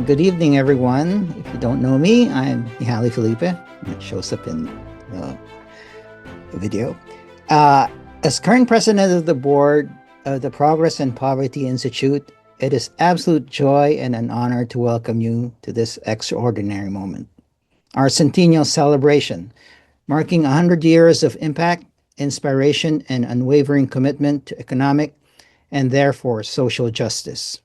Good evening, everyone. If you don't know me, I'm Ihali Felipe. It shows up in the video. As current president of the board of the Progress and Poverty Institute, it is absolute joy and an honor to welcome you to this extraordinary moment. Our Centennial Celebration, marking 100 years of impact, inspiration, and unwavering commitment to economic and therefore social justice.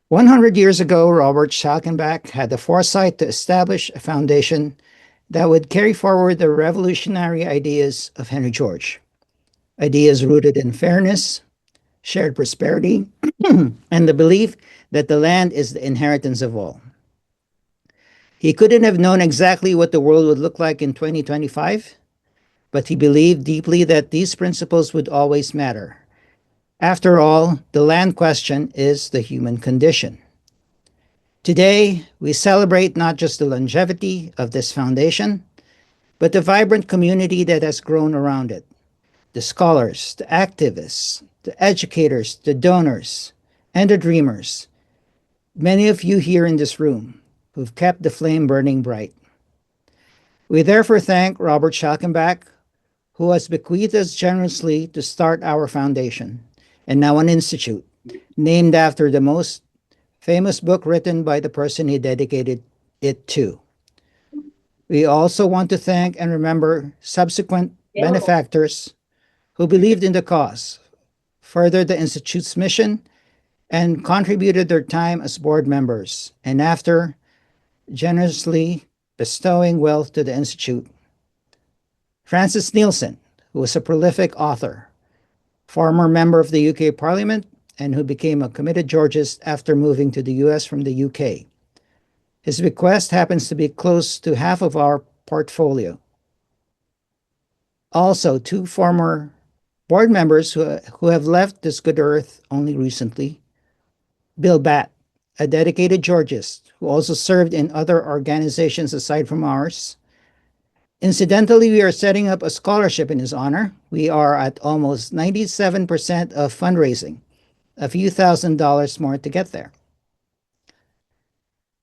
100 years ago, Robert Schalkenbach had the foresight to establish a foundation that would carry forward the revolutionary ideas of Henry George, ideas rooted in fairness, shared prosperity, and the belief that the land is the inheritance of all. He couldn't have known exactly what the world would look like in 2025, but he believed deeply that these principles would always matter. After all, the land question is the human condition. Today, we celebrate not just the longevity of this foundation, but the vibrant community that has grown around it. The scholars, the activists, the educators, the donors, and the dreamers. Many of you here in this room who've kept the flame burning bright. We therefore thank Robert Schalkenbach, who has bequeathed us generously to start our foundation, and now an institute, named after the most famous book written by the person he dedicated it to. We also want to thank and remember subsequent benefactors who believed in the cause, furthered the Institute's mission, and contributed their time as board members, and after generously bestowing wealth to the Institute. Francis Nielsen, who was a prolific author, former member of the UK Parliament, and who became a committed Georgist after moving to the US from the UK. His bequest happens to be close to half of our portfolio. Also, two former board members who have left this good earth only recently. Bill Batt, a dedicated Georgist who also served in other organizations aside from ours. Incidentally, we are setting up a scholarship in his honor. We are at almost 97% of fundraising, a few $1,000s more to get there.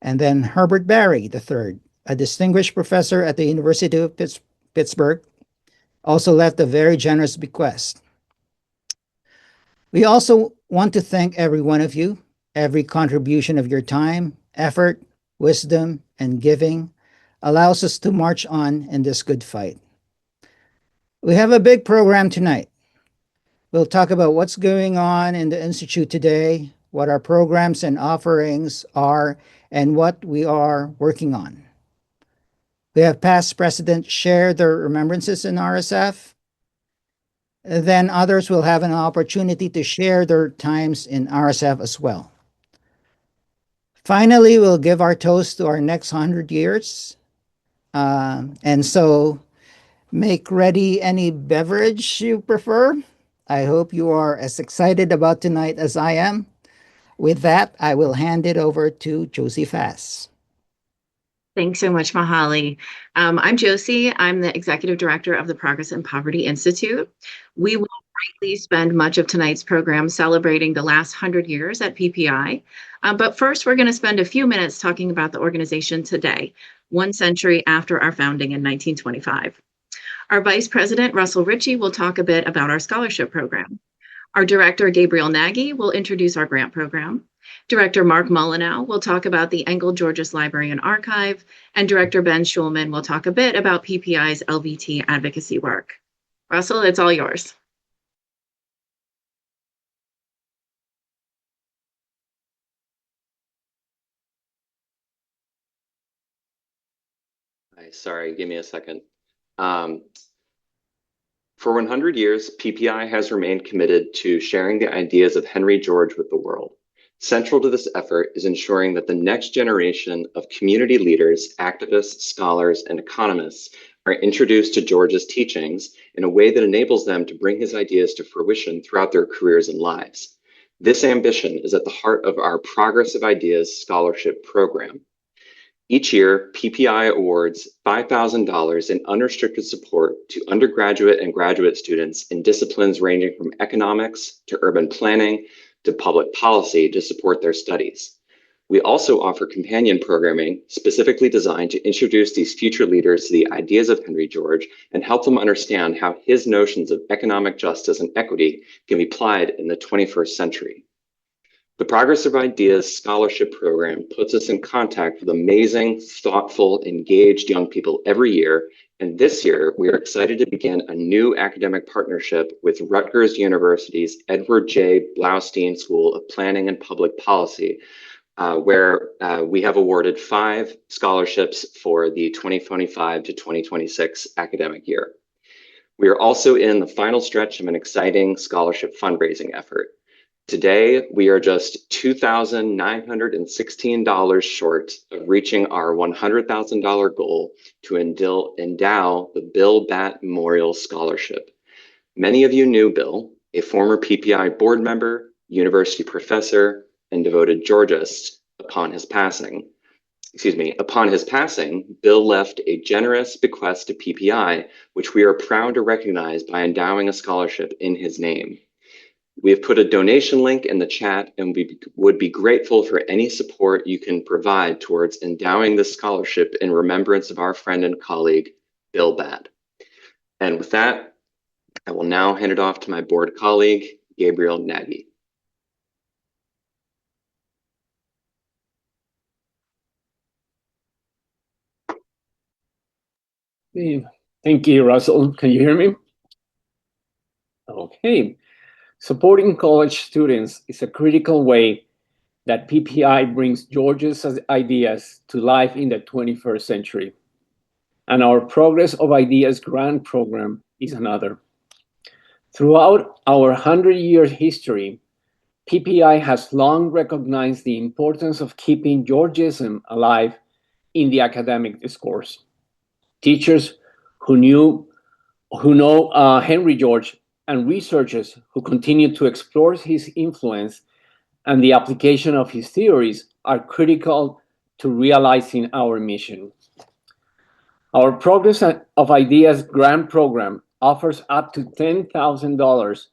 And then Herbert Barry III, a distinguished professor at the University of Pittsburgh, also left a very generous bequest. We also want to thank every one of you. Every contribution of your time, effort, wisdom, and giving allows us to march on in this good fight. We have a big program tonight. We'll talk about what's going on in the Institute today, what our programs and offerings are, and what we are working on. We have past presidents share their remembrances in RSF. Then others will have an opportunity to share their times in RSF as well. Finally, we'll give our toast to our next 100 years. And so make ready any beverage you prefer. I hope you are as excited about tonight as I am. With that, I will hand it over to Josie Fass. Thanks so much, Mahali. I'm Josie. I'm the Executive Director of the Progress and Poverty Institute. We will greatly spend much of tonight's program celebrating the last 100 years at PPI. But first, we're going to spend a few minutes talking about the organization today, 1 century after our founding in 1925. Our Vice President, Russell Ritchie, will talk a bit about our scholarship program. Our Director, Gabriel Nagy, will introduce our grant program. Director Mark Mullinow will talk about the Engel Georges Library and Archive, and Director Ben Schulman will talk a bit about PPI's LVT advocacy work. Russell, it's all yours. Sorry, give me a second. For 100 years, PPI has remained committed to sharing the ideas of Henry George with the world. Central to this effort is ensuring that the next generation of community leaders, activists, scholars, and economists are introduced to George's teachings in a way that enables them to bring his ideas to fruition throughout their careers and lives. This ambition is at the heart of our Progress of Ideas Scholarship Program. Each year, PPI awards $5,000 in unrestricted support to undergraduate and graduate students in disciplines ranging from economics to urban planning to public policy to support their studies. We also offer companion programming specifically designed to introduce these future leaders to the ideas of Henry George and help them understand how his notions of economic justice and equity can be applied in the 21st century. The Progress of Ideas Scholarship Program puts us in contact with amazing, thoughtful, engaged young people every year. And this year, we are excited to begin a new academic partnership with Rutgers University's Edward J. Blaustein School of Planning and Public Policy, where we have awarded 5 scholarships for the 2025 to 2026 academic year. We are also in the final stretch of an exciting scholarship fundraising effort. Today, we are just $2,916 short of reaching our $100,000 goal to endow the Bill Batt Memorial Scholarship. Many of you knew Bill, a former PPI board member, university professor, and devoted Georgist. Upon his passing, Bill left a generous bequest to PPI, which we are proud to recognize by endowing a scholarship in his name. We have put a donation link in the chat, and we would be grateful for any support you can provide towards endowing this scholarship in remembrance of our friend and colleague, Bill Batt. And with that, I will now hand it off to my board colleague, Gabriel Nagy. Thank you, Russell. Can you hear me? Okay. Supporting college students is a critical way that PPI brings George's ideas to life in the 21st century. And our Progress of Ideas grant program is another. Throughout our 100-year history, PPI has long recognized the importance of keeping Georgism alive in the academic discourse. Teachers who know Henry George and researchers who continue to explore his influence and the application of his theories are critical to realizing our mission. Our Progress of Ideas grant program offers up to $10,000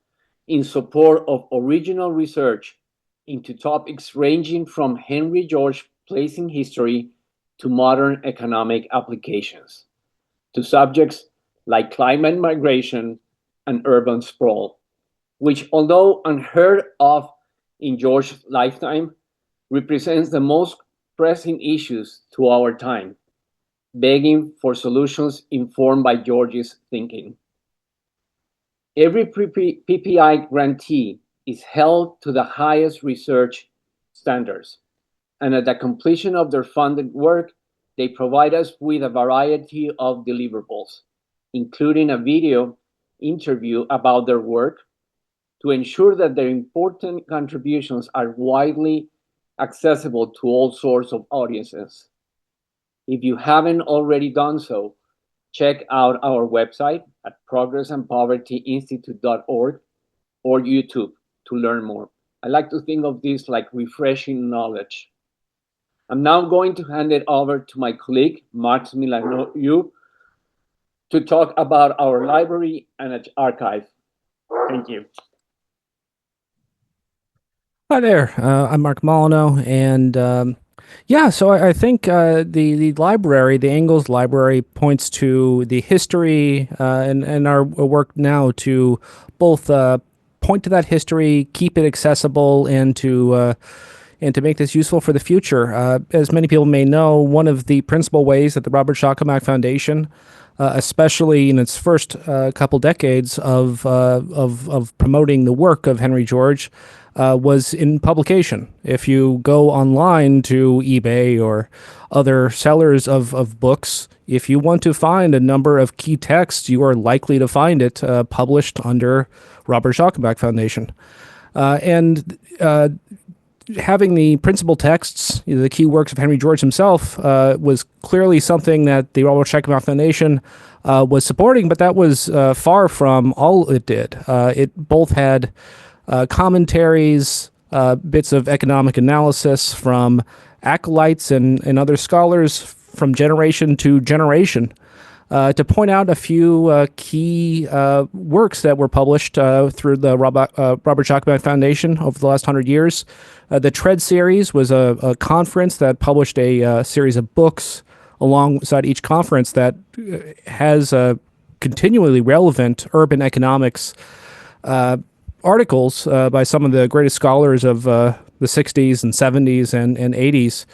in support of original research into topics ranging from Henry George's place in history to modern economic applications, to subjects like climate migration and urban sprawl, which, although unheard of in George's lifetime, represents the most pressing issues to our time, begging for solutions informed by George's thinking. Every PPI grantee is held to the highest research standards, and at the completion of their funded work, they provide us with a variety of deliverables, including a video interview about their work to ensure that their important contributions are widely accessible to all sorts of audiences. If you haven't already done so, check out our website at progressandpovertyinstitute.org or YouTube to learn more. I like to think of this like refreshing knowledge. I'm now going to hand it over to my colleague, Mark Milanoiu, to talk about our library and archive. Thank you. Hi there, I'm Mark Molyneux, and so I think the library, the Ingalls Library, points to the history and our work now to both point to that history, keep it accessible, and to make this useful for the future. As many people may know, one of the principal ways that the Robert Schockemack Foundation, especially in its first couple decades of promoting the work of Henry George, was in publication. If you go online to eBay or other sellers of books, if you want to find a number of key texts, you are likely to find it published under Robert Schockemack Foundation. Having the principal texts, the key works of Henry George himself, was clearly something that the Robert Schockemack Foundation was supporting, but that was far from all it did. It both had commentaries, bits of economic analysis from acolytes and other scholars from generation to generation. to point out a few key works that were published through the Robert Jacobin Foundation over the last 100 years. The TREAD series was a conference that published a series of books alongside each conference that has continually relevant urban economics articles by some of the greatest scholars of the 60s and 70s and 80s.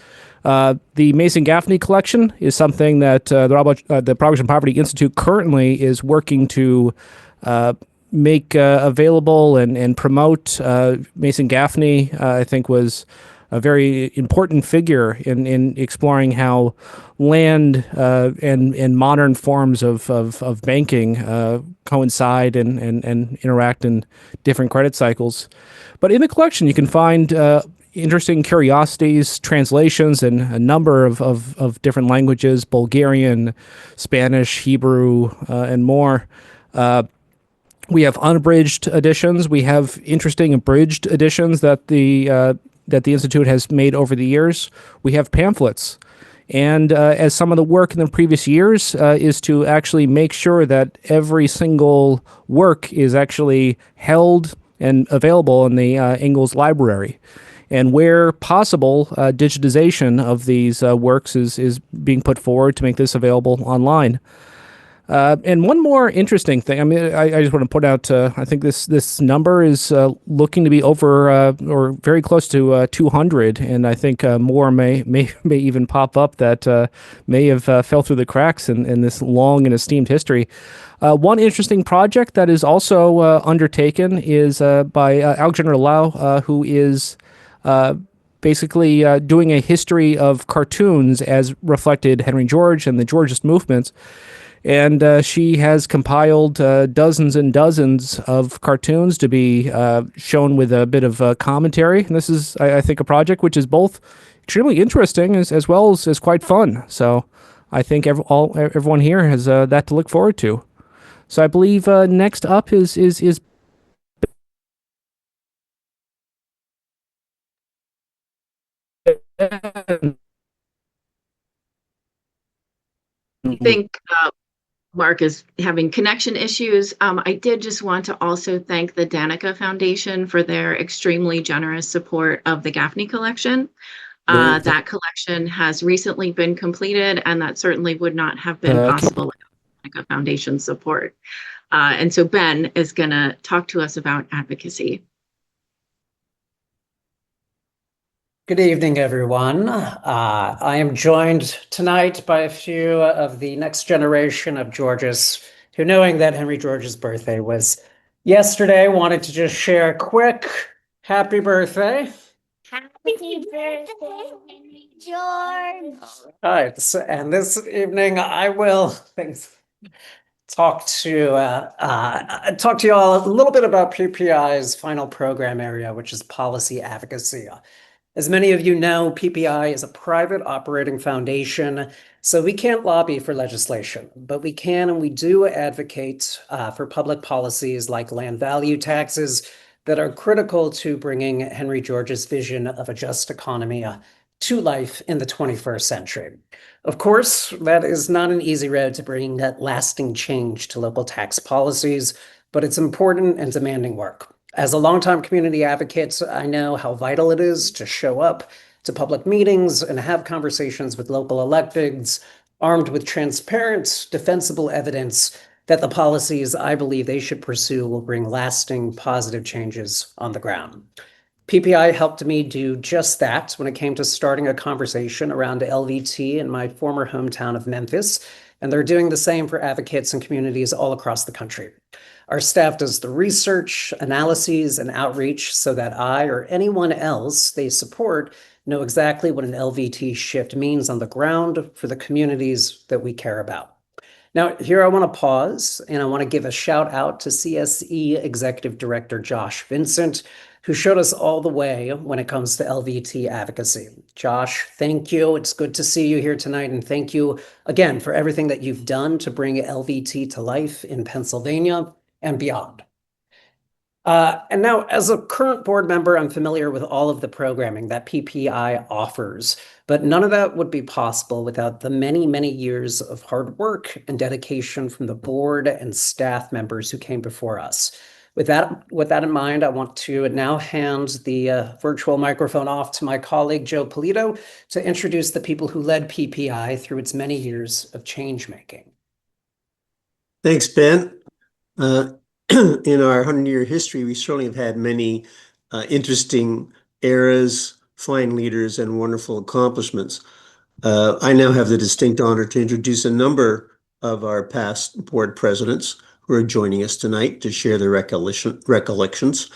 The Mason Gaffney collection is something that the Progress and Poverty Institute currently is working to make available and promote. Mason Gaffney, I think, was a very important figure in exploring how land and modern forms of banking coincide and interact in different credit cycles. But in the collection, you can find interesting curiosities, translations in a number of different languages: Bulgarian, Spanish, Hebrew, and more. We have unabridged editions. We have interesting abridged editions that the Institute has made over the years. We have pamphlets. And as some of the work in the previous years is to actually make sure that every single work is actually held and available in the Ingalls Library. And where possible, digitization of these works is being put forward to make this available online. And one more interesting thing, I mean, I just want to put out, I think this number is looking to be over or very close to 200, and I think more may even pop up that may have fell through the cracks in this long and esteemed history. One interesting project that is also undertaken is by Alexander Lau, who is basically doing a history of cartoons as reflected Henry George and the Georgist movements. And she has compiled dozens and dozens of cartoons to be shown with a bit of commentary. And this is, I think, a project which is both extremely interesting as well as quite fun. So I think everyone here has that to look forward to. So I believe next up is I think Mark is having connection issues. I did just want to also thank the Danica Foundation for their extremely generous support of the Gaffney collection. That collection has recently been completed, and that certainly would not have been possible without the Danica Foundation support. And so Ben is going to talk to us about advocacy. Good evening, everyone. I am joined tonight by a few of the next generation of Georges who, knowing that Henry George's birthday was yesterday, wanted to just share a quick happy birthday. Happy birthday, Henry George. All right, and this evening I will talk to you all a little bit about PPI's final program area, which is policy advocacy. As many of you know, PPI is a private operating foundation, so we can't lobby for legislation, but we can and we do advocate for public policies like land value taxes that are critical to bringing Henry George's vision of a just economy to life in the 21st century. Of course, that is not an easy road to bring that lasting change to local tax policies, but it's important and demanding work. As a longtime community advocate, I know how vital it is to show up to public meetings and have conversations with local electeds, armed with transparent, defensible evidence that the policies I believe they should pursue will bring lasting positive changes on the ground. PPI helped me do just that when it came to starting a conversation around LVT in my former hometown of Memphis, and they're doing the same for advocates and communities all across the country. Our staff does the research, analyses, and outreach so that I or anyone else they support know exactly what an LVT shift means on the ground for the communities that we care about. Now, here I want to pause and I want to give a shout out to CSE Executive Director Josh Vincent, who showed us all the way when it comes to LVT advocacy. Josh, thank you. It's good to see you here tonight, and thank you again for everything that you've done to bring LVT to life in Pennsylvania and beyond. And now, as a current board member, I'm familiar with all of the programming that PPI offers, but none of that would be possible without the many, many years of hard work and dedication from the board and staff members who came before us. With that in mind, I want to now hand the virtual microphone off to my colleague, Joe Polito, to introduce the people who led PPI through its many years of change making. Thanks, Ben. In our 100-year history, we certainly have had many interesting eras, fine leaders, and wonderful accomplishments. I now have the distinct honor to introduce a number of our past board presidents who are joining us tonight to share their recollections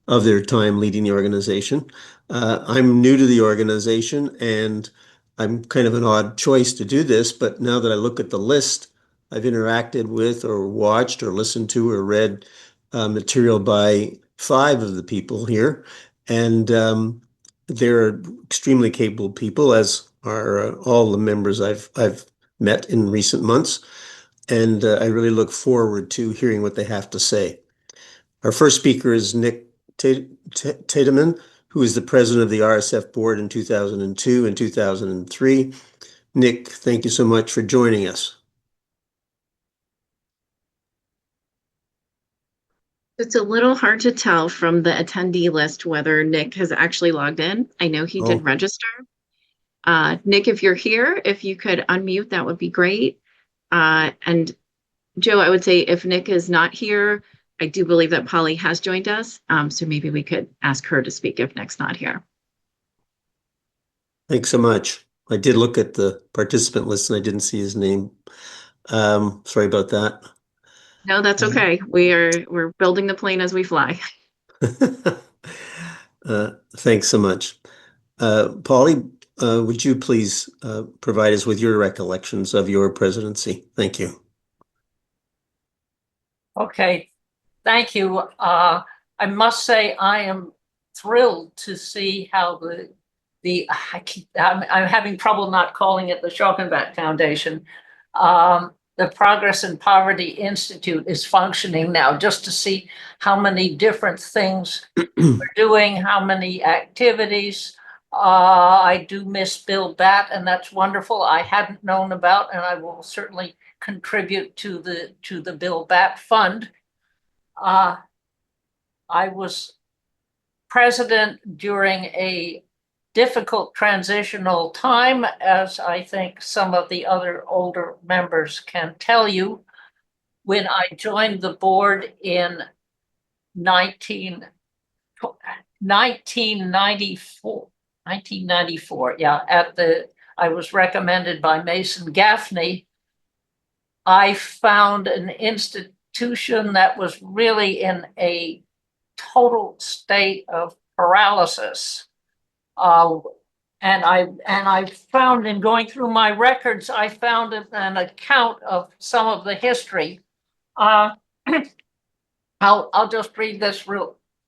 of their time leading the organization. I'm new to the organization, and I'm kind of an odd choice to do this, but now that I look at the list, I've interacted with or watched or listened to or read material by 5 of the people here, and they're extremely capable people, as are all the members I've met in recent months, and I really look forward to hearing what they have to say. Our first speaker is Nick Tateman, who is the president of the RSF board in 2002 and 2003. Nick, thank you so much for joining us. It's a little hard to tell from the attendee list whether Nick has actually logged in. I know he did register. Nick, if you're here, if you could unmute, that would be great. And Joe, I would say if Nick is not here, I do believe that Polly has joined us. So maybe we could ask her to speak if Nick's not here. Thanks so much. I did look at the participant list and I didn't see his name. Sorry about that. No, that's okay. We're building the plane as we fly. Thanks so much. Polly, would you please provide us with your recollections of your presidency? Thank you. Okay, thank you. I must say I am thrilled to see how I'm having trouble not calling it the Schockenbach Foundation. The Progress in Poverty Institute is functioning now, just to see how many different things we're doing, how many activities. I do miss Bill Batt, and that's wonderful. I hadn't known about, and I will certainly contribute to the Bill Batt Fund. I was president during a difficult transitional time, as I think some of the other older members can tell you. When I joined the board in 1994, yeah, I was recommended by Mason Gaffney. I found an institution that was really in a total state of paralysis. And I found, in going through my records, I found an account of some of the history. I'll just read this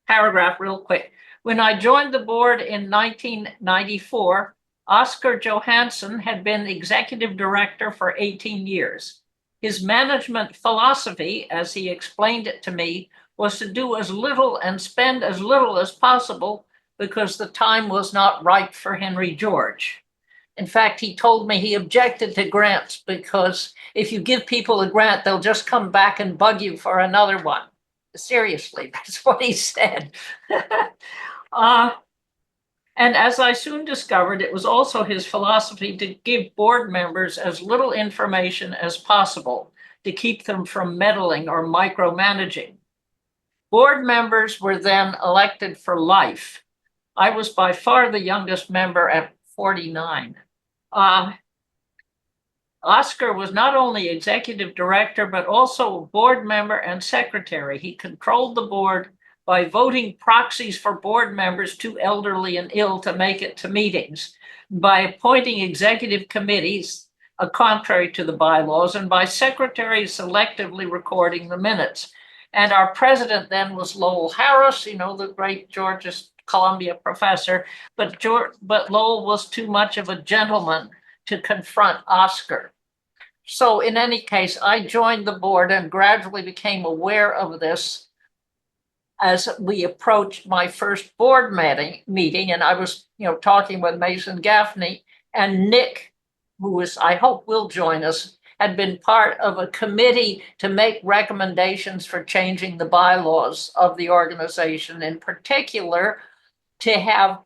paragraph real quick. When I joined the board in 1994, Oscar Johansson had been executive director for 18 years. His management philosophy, as he explained it to me, was to do as little and spend as little as possible, because the time was not ripe for Henry George. In fact, he told me he objected to grants because if you give people a grant, they'll just come back and bug you for another one. Seriously, that's what he said. And as I soon discovered, it was also his philosophy to give board members as little information as possible to keep them from meddling or micromanaging. Board members were then elected for life. I was by far the youngest member at 49. Oscar was not only executive director, but also a board member and secretary. He controlled the board by voting proxies for board members too elderly and ill to make it to meetings, by appointing executive committees, contrary to the bylaws, and by secretaries selectively recording the minutes. And our president then was Lowell Harris, you know, the great Georgia Columbia professor, but Lowell was too much of a gentleman to confront Oscar. So in any case, I joined the board and gradually became aware of this. as we approached my first board meeting, and I was, talking with Mason Gaffney, and Nick, who is, I hope will join us, had been part of a committee to make recommendations for changing the bylaws of the organization, in particular, to have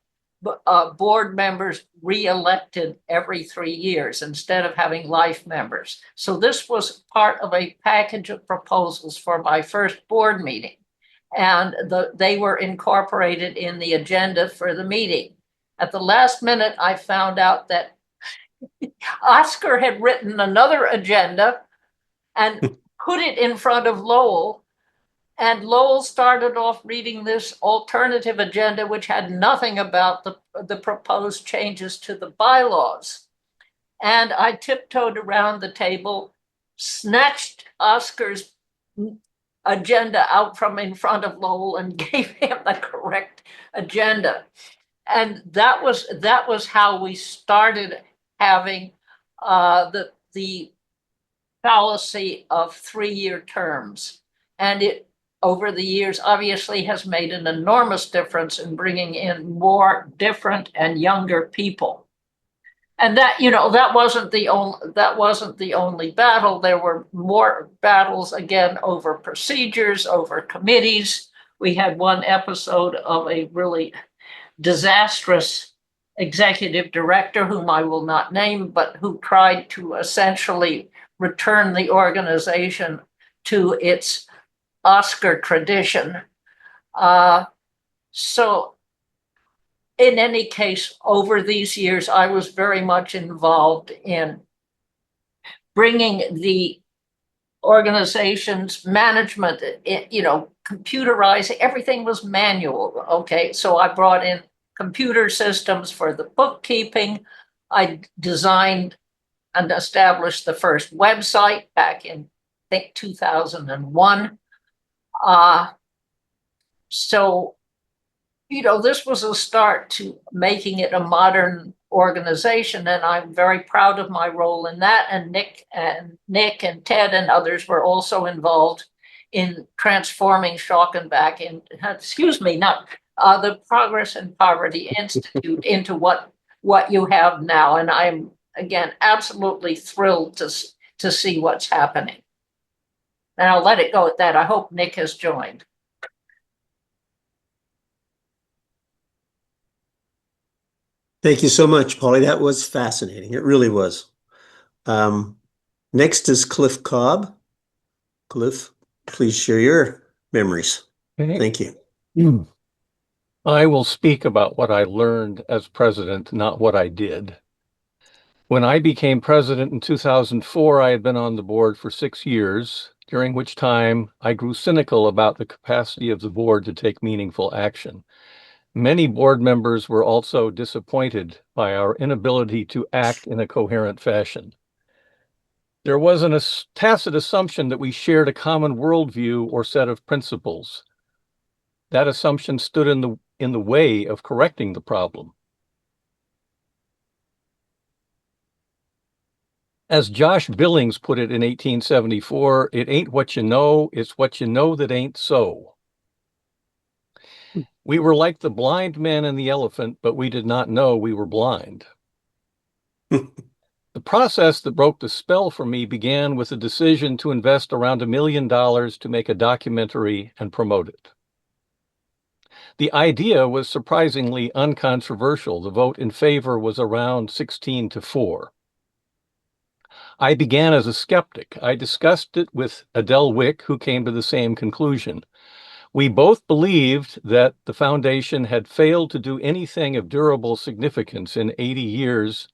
board members re-elected every 3 years instead of having life members. So this was part of a package of proposals for my first board meeting. And they were incorporated in the agenda for the meeting. At the last minute, I found out that Oscar had written another agenda and put it in front of Lowell. And Lowell started off reading this alternative agenda, which had nothing about the proposed changes to the bylaws. And I tiptoed around the table, snatched Oscar's agenda out from in front of Lowell and gave him the correct agenda. And that was how we started having the policy of 3-year terms. And it, over the years, obviously has made an enormous difference in bringing in more different and younger people. And that, that wasn't the only battle. There were more battles, again, over procedures, over committees. We had one episode of a really disastrous executive director, whom I will not name, but who tried to essentially return the organization to its Oscar tradition. So in any case, over these years, I was very much involved in bringing the organization's management, computerizing. Everything was manual. Okay, so I brought in computer systems for the bookkeeping. I designed and established the first website back in, I think, 2001. So, this was a start to making it a modern organization, and I'm very proud of my role in that. And Nick and Ted and others were also involved in transforming Schockenbach in, the Progress and Poverty Institute into what you have now. And I'm, again, absolutely thrilled to see what's happening. And I'll let it go at that. I hope Nick has joined. Thank you so much, Polly. That was fascinating. It really was. Next is Cliff Cobb. Cliff, please share your memories. Okay. Thank you. I will speak about what I learned as president, not what I did. When I became president in 2004, I had been on the board for 6 years, during which time I grew cynical about the capacity of the board to take meaningful action. Many board members were also disappointed by our inability to act in a coherent fashion. There was a tacit assumption that we shared a common worldview or set of principles. That assumption stood in the way of correcting the problem. As Josh Billings put it in 1874, it ain't what you know, it's what you know that ain't so. We were like the blind man and the elephant, but we did not know we were blind. The process that broke the spell for me began with a decision to invest around $1 million to make a documentary and promote it. The idea was surprisingly uncontroversial. The vote in favor was around 16-4. I began as a skeptic. I discussed it with Adele Wick, who came to the same conclusion. We both believed that the foundation had failed to do anything of durable significance in 80 years,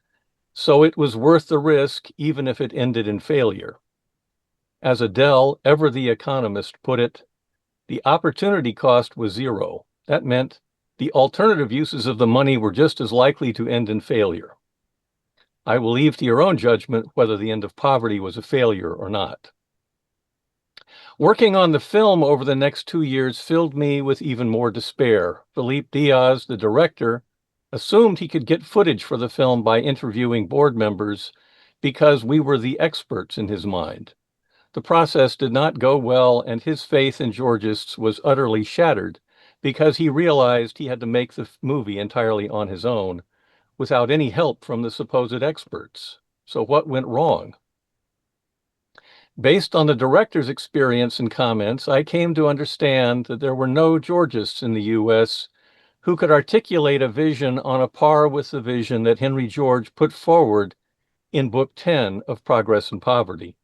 so it was worth the risk, even if it ended in failure. As Adele, ever the economist, put it, the opportunity cost was zero. That meant the alternative uses of the money were just as likely to end in failure. I will leave to your own judgment whether the end of poverty was a failure or not. Working on the film over the next 2 years filled me with even more despair. Philippe Diaz, the director, assumed he could get footage for the film by interviewing board members because we were the experts in his mind. The process did not go well, and his faith in Georgists was utterly shattered because he realized he had to make the movie entirely on his own without any help from the supposed experts. So what went wrong? Based on the director's experience and comments, I came to understand that there were no Georgists in the U.S. who could articulate a vision on a par with the vision that Henry George put forward in Book 10 of Progress and Poverty.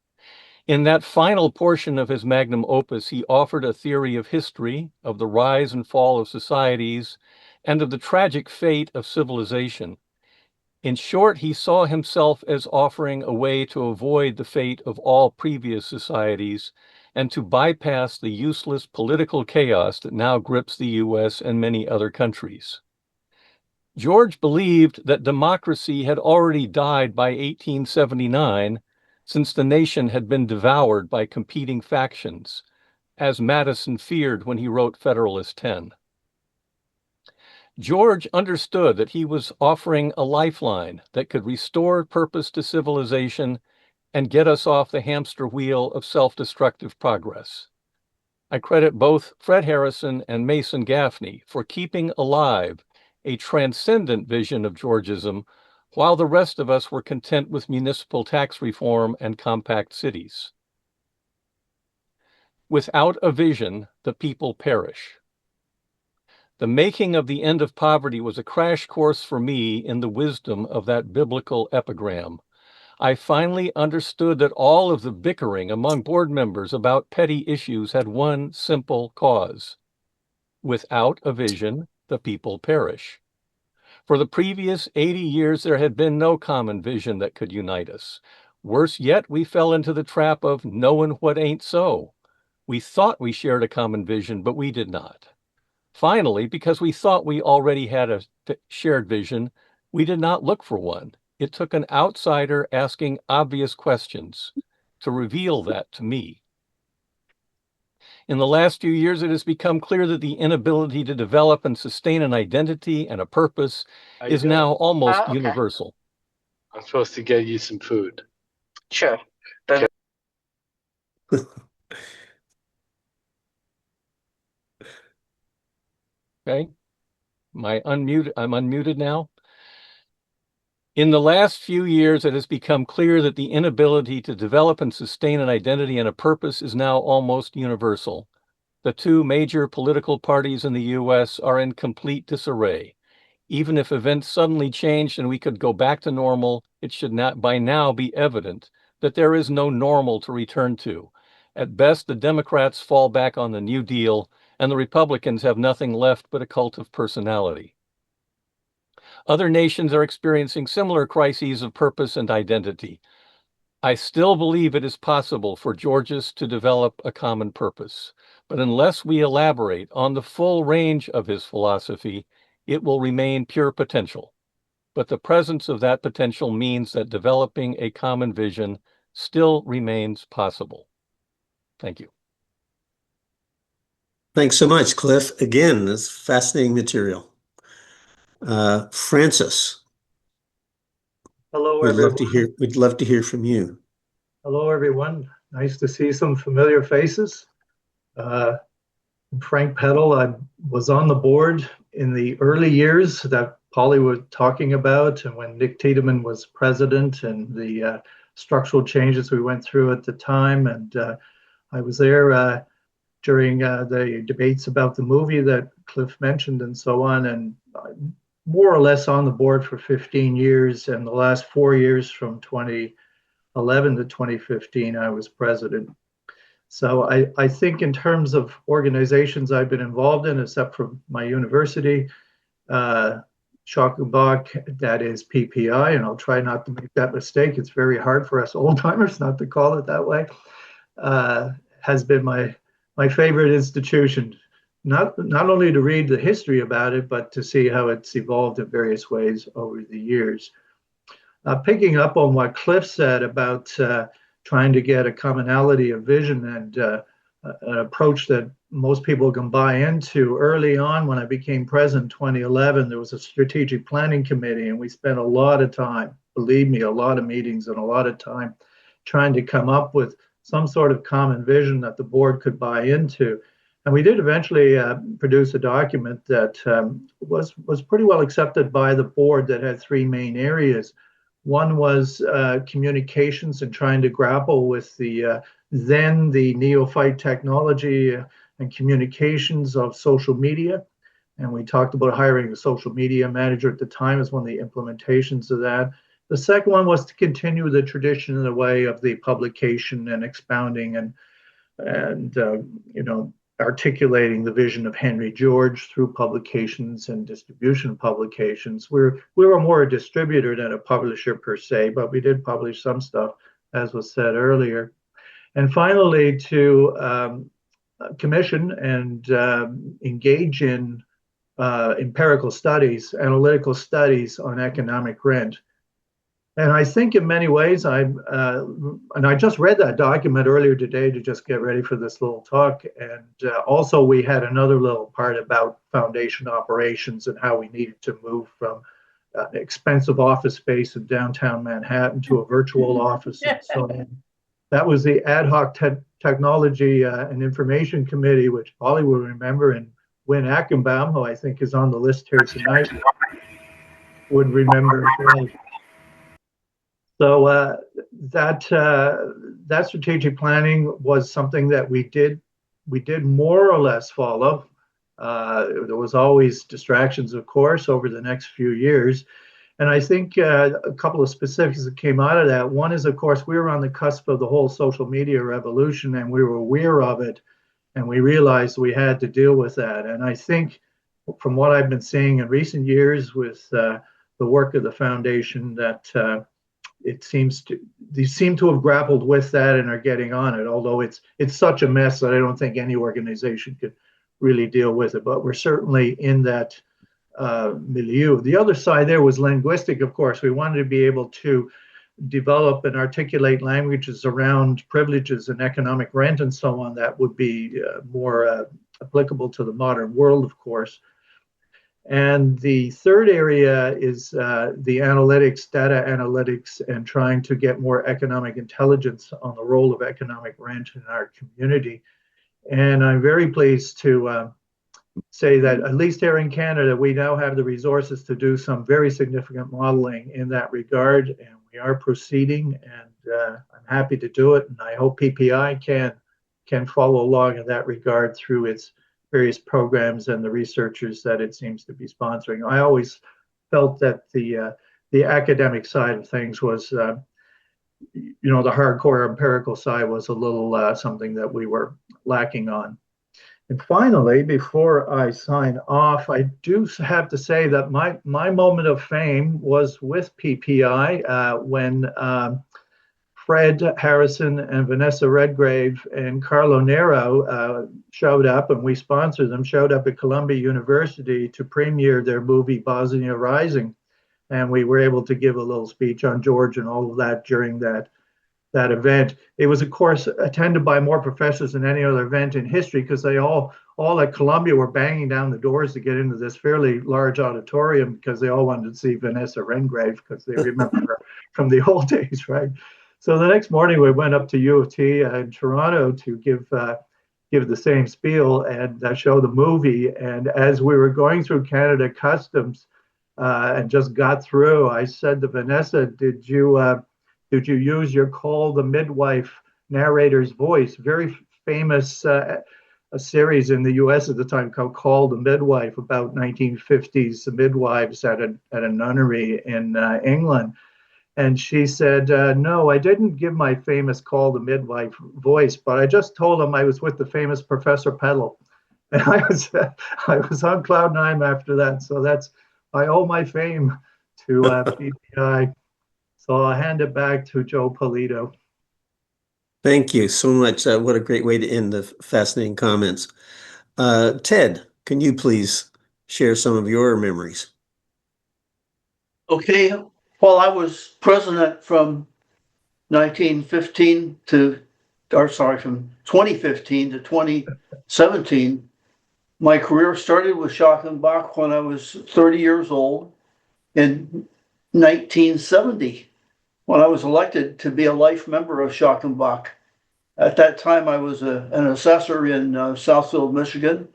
In that final portion of his magnum opus, he offered a theory of history, of the rise and fall of societies, and of the tragic fate of civilization. In short, he saw himself as offering a way to avoid the fate of all previous societies and to bypass the useless political chaos that now grips the U.S. and many other countries. George believed that democracy had already died by 1879, since the nation had been devoured by competing factions, as Madison feared when he wrote Federalist 10. George understood that he was offering a lifeline that could restore purpose to civilization and get us off the hamster wheel of self-destructive progress. I credit both Fred Harrison and Mason Gaffney for keeping alive a transcendent vision of Georgism, while the rest of us were content with municipal tax reform and compact cities. Without a vision, the people perish. The making of the end of poverty was a crash course for me in the wisdom of that biblical epigram. I finally understood that all of the bickering among board members about petty issues had one simple cause. Without a vision, the people perish. For the previous 80 years, there had been no common vision that could unite us. Worse yet, we fell into the trap of knowing what ain't so. We thought we shared a common vision, but we did not. Finally, because we thought we already had a shared vision, we did not look for one. It took an outsider asking obvious questions to reveal that to me. In the last few years, it has become clear that the inability to develop and sustain an identity and a purpose is now almost universal. I'm supposed to get you some food. Sure. Okay. I'm unmuted now. In the last few years, it has become clear that the inability to develop and sustain an identity and a purpose is now almost universal. The two major political parties in the U.S. are in complete disarray. Even if events suddenly changed and we could go back to normal, it should not by now be evident that there is no normal to return to. At best, the Democrats fall back on the New Deal, and the Republicans have nothing left but a cult of personality. Other nations are experiencing similar crises of purpose and identity. I still believe it is possible for Georgists to develop a common purpose, but unless we elaborate on the full range of his philosophy, it will remain pure potential. But the presence of that potential means that developing a common vision still remains possible. Thank you. Thanks so much, Cliff. Again, that's fascinating material. Francis. Hello, we'd everyone. We'd love to hear from you. Hello, everyone. Nice to see some familiar faces. Frank Peddle, I was on the board in the early years that Polly was talking about, and when Nick Tiedemann was president, and the structural changes we went through at the time. And I was there during the debates about the movie that Cliff mentioned and so on, and more or less on the board for 15 years, and the last 4 years from 2011 to 2015, I was president. So I think in terms of organizations I've been involved in, except for my university, Schockenbach, that is PPI, and I'll try not to make that mistake. It's very hard for us old timers not to call it that way, has been my favorite institution. Not only to read the history about it, but to see how it's evolved in various ways over the years. Picking up on what Cliff said about trying to get a commonality of vision and an approach that most people can buy into. Early on, when I became president in 2011, there was a strategic planning committee, and we spent a lot of time, believe me, a lot of meetings and a lot of time trying to come up with some sort of common vision that the board could buy into. And we did eventually produce a document that was pretty well accepted by the board that had three main areas. One was communications and trying to grapple with the neophyte technology and communications of social media. And we talked about hiring a social media manager at the time as one of the implementations of that. The second one was to continue the tradition in the way of the publication and expounding and articulating the vision of Henry George through publications and distribution of publications. We were more a distributor than a publisher per se, but we did publish some stuff, as was said earlier. And finally, to commission and engage in empirical studies, analytical studies on economic rent. And I think in many ways, and I just read that document earlier today to just get ready for this little talk. And also we had another little part about foundation operations and how we needed to move from expensive office space in downtown Manhattan to a virtual office and so on. That was the ad hoc technology and information committee, which Polly will remember, and Wynn Ackenbaum, who I think is on the list here tonight, would remember as well. So that strategic planning was something that we did more or less follow. There was always distractions, of course, over the next few years. And I think a couple of specifics that came out of that. One is, of course, we were on the cusp of the whole social media revolution, and we were aware of it, and we realized we had to deal with that. And I think from what I've been seeing in recent years with the work of the foundation, that they seem to have grappled with that and are getting on it, although it's such a mess that I don't think any organization could really deal with it. But we're certainly in that milieu. The other side there was linguistic, of course. We wanted to be able to develop and articulate languages around privileges and economic rent and so on that would be more applicable to the modern world, of course. And the third area is the analytics, data analytics, and trying to get more economic intelligence on the role of economic rent in our community. And I'm very pleased to say that at least here in Canada, we now have the resources to do some very significant modeling in that regard, and we are proceeding, and I'm happy to do it, and I hope PPI can follow along in that regard through its various programs and the researchers that it seems to be sponsoring. I always felt that the academic side of things was, the hardcore empirical side was a little something that we were lacking on. And finally, before I sign off, I do have to say that my moment of fame was with PPI when Fred Harrison and Vanessa Redgrave and Carlo Nero showed up, and we sponsored them, showed up at Columbia University to premiere their movie Bosnia Rising. And we were able to give a little speech on George and all of that during that event. It was, of course, attended by more professors than any other event in history, because they all at Columbia were banging down the doors to get into this fairly large auditorium because they all wanted to see Vanessa Redgrave because they remember her from the old days, right? So the next morning we went up to U of T in Toronto to give the same spiel and show the movie. And as we were going through Canada Customs and just got through, I said to Vanessa, did you use your Call the Midwife narrator's voice? Very famous a series in the US at the time called Call the Midwife, about 1950s midwives at a nunnery in England. And she said, no, I didn't give my famous Call the Midwife voice, but I just told him I was with the famous Professor Peddle. And I was on cloud nine after that. So I owe my fame to PPI. So I'll hand it back to Joe Polito. Thank you so much. What a great way to end the fascinating comments. Ted, can you please share some of your memories? Okay. Well, I was president from 2015 to 2017. My career started with Schockenbach when I was 30 years old in 1970, when I was elected to be a life member of Schockenbach. At that time, I was an assessor in Southfield, Michigan.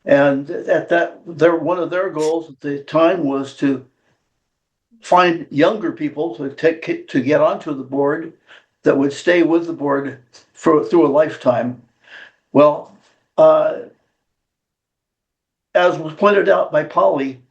And at that, one of their goals at the time was to find younger people to get onto the board that would stay with the board through a lifetime. Well, as was pointed out by Polly,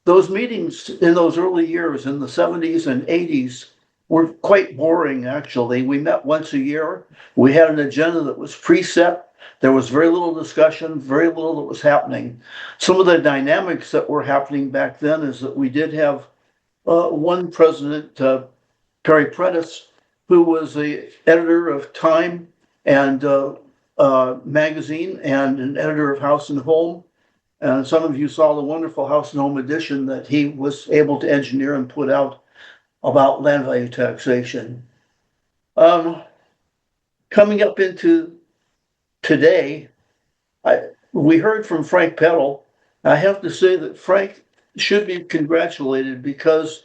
those meetings in those early years in the 70s and 80s were quite boring, actually. We met once a year. We had an agenda that was preset. There was very little discussion, very little that was happening. Some of the dynamics that were happening back then is that we did have one president, Perry Prentice, who was the editor of Time and magazine and an editor of House and Home. And some of you saw the wonderful House and Home edition that he was able to engineer and put out about land value taxation. Coming up into today, we heard from Frank Peddle. I have to say that Frank should be congratulated because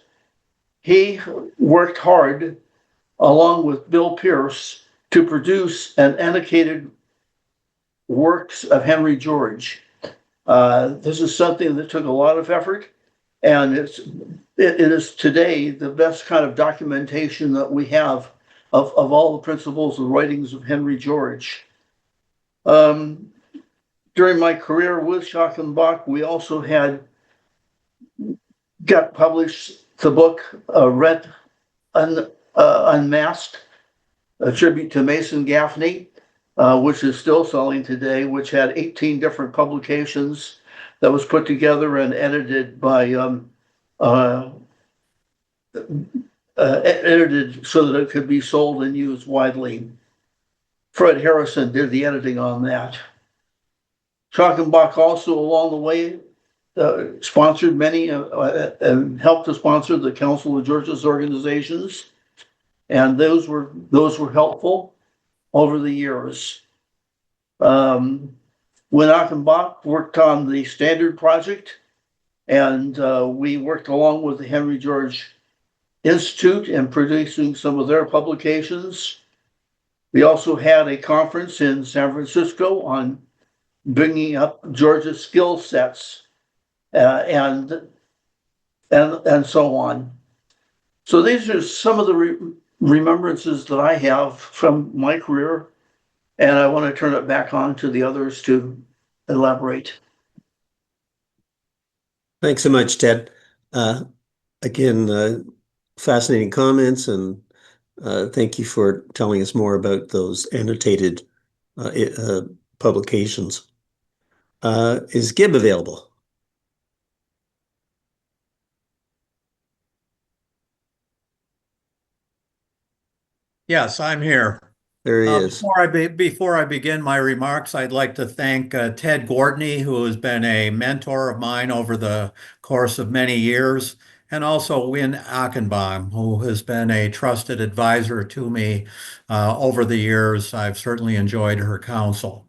he worked hard along with Bill Pierce to produce an annotated works of Henry George. This is something that took a lot of effort, and it is today the best kind of documentation that we have of all the principles and writings of Henry George. During my career with Schachenbach, we also got published the book Rent Unmasked, a tribute to Mason Gaffney, which is still selling today, which had 18 different publications that was put together and edited by edited so that it could be sold and used widely. Fred Harrison did the editing on that. Schachenbach also along the way sponsored many and helped to sponsor the Council of Georgia's organizations, and those were helpful over the years. When Achenbach worked on the Standard Project, and we worked along with the Henry George Institute in producing some of their publications. We also had a conference in San Francisco on bringing up Georgia's skill sets and so on. So these are some of the remembrances that I have from my career, and I want to turn it back on to the others to elaborate. Thanks so much, Ted. Again, fascinating comments, and thank you for telling us more about those annotated publications. Is Gib available? Yes, I'm here. There he is. Before I begin my remarks, I'd like to thank Ted Gordney, who has been a mentor of mine over the course of many years, and also Wynn Achenbaum, who has been a trusted advisor to me over the years. I've certainly enjoyed her counsel.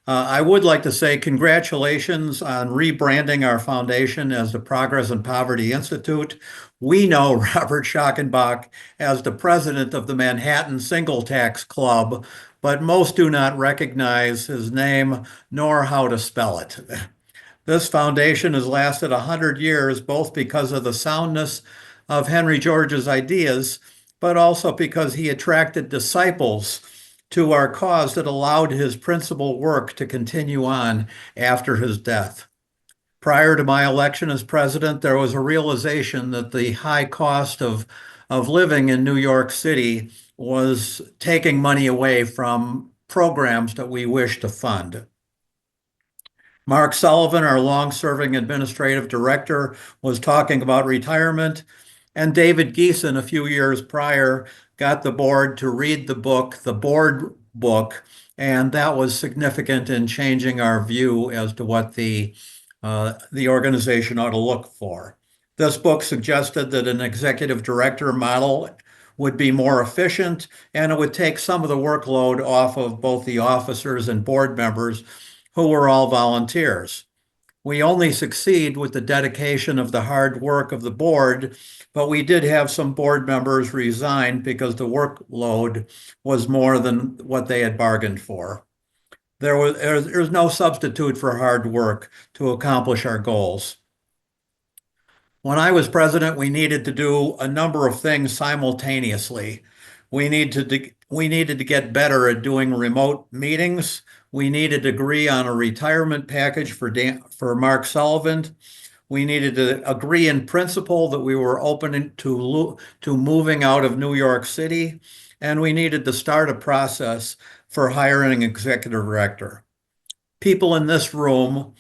I would like to say congratulations on rebranding our foundation as the Progress and Poverty Institute. We know Robert Schachenbach as the president of the Manhattan Single Tax Club, but most do not recognize his name nor how to spell it. This foundation has lasted 100 years, both because of the soundness of Henry George's ideas, but also because he attracted disciples to our cause that allowed his principal work to continue on after his death. Prior to my election as president, there was a realization that the high cost of living in New York City was taking money away from programs that we wish to fund. Mark Sullivan, our long-serving administrative director, was talking about retirement, and David Geeson, a few years prior, got the board to read the book, the board book, and that was significant in changing our view as to what the organization ought to look for. This book suggested that an executive director model would be more efficient, and it would take some of the workload off of both the officers and board members who were all volunteers. We only succeed with the dedication of the hard work of the board, but we did have some board members resign because the workload was more than what they had bargained for. There's no substitute for hard work to accomplish our goals. When I was president, we needed to do a number of things simultaneously. We needed to get better at doing remote meetings. We needed to agree on a retirement package for Mark Sullivan. We needed to agree in principle that we were open to moving out of New York City, and we needed to start a process for hiring an executive director. People in this room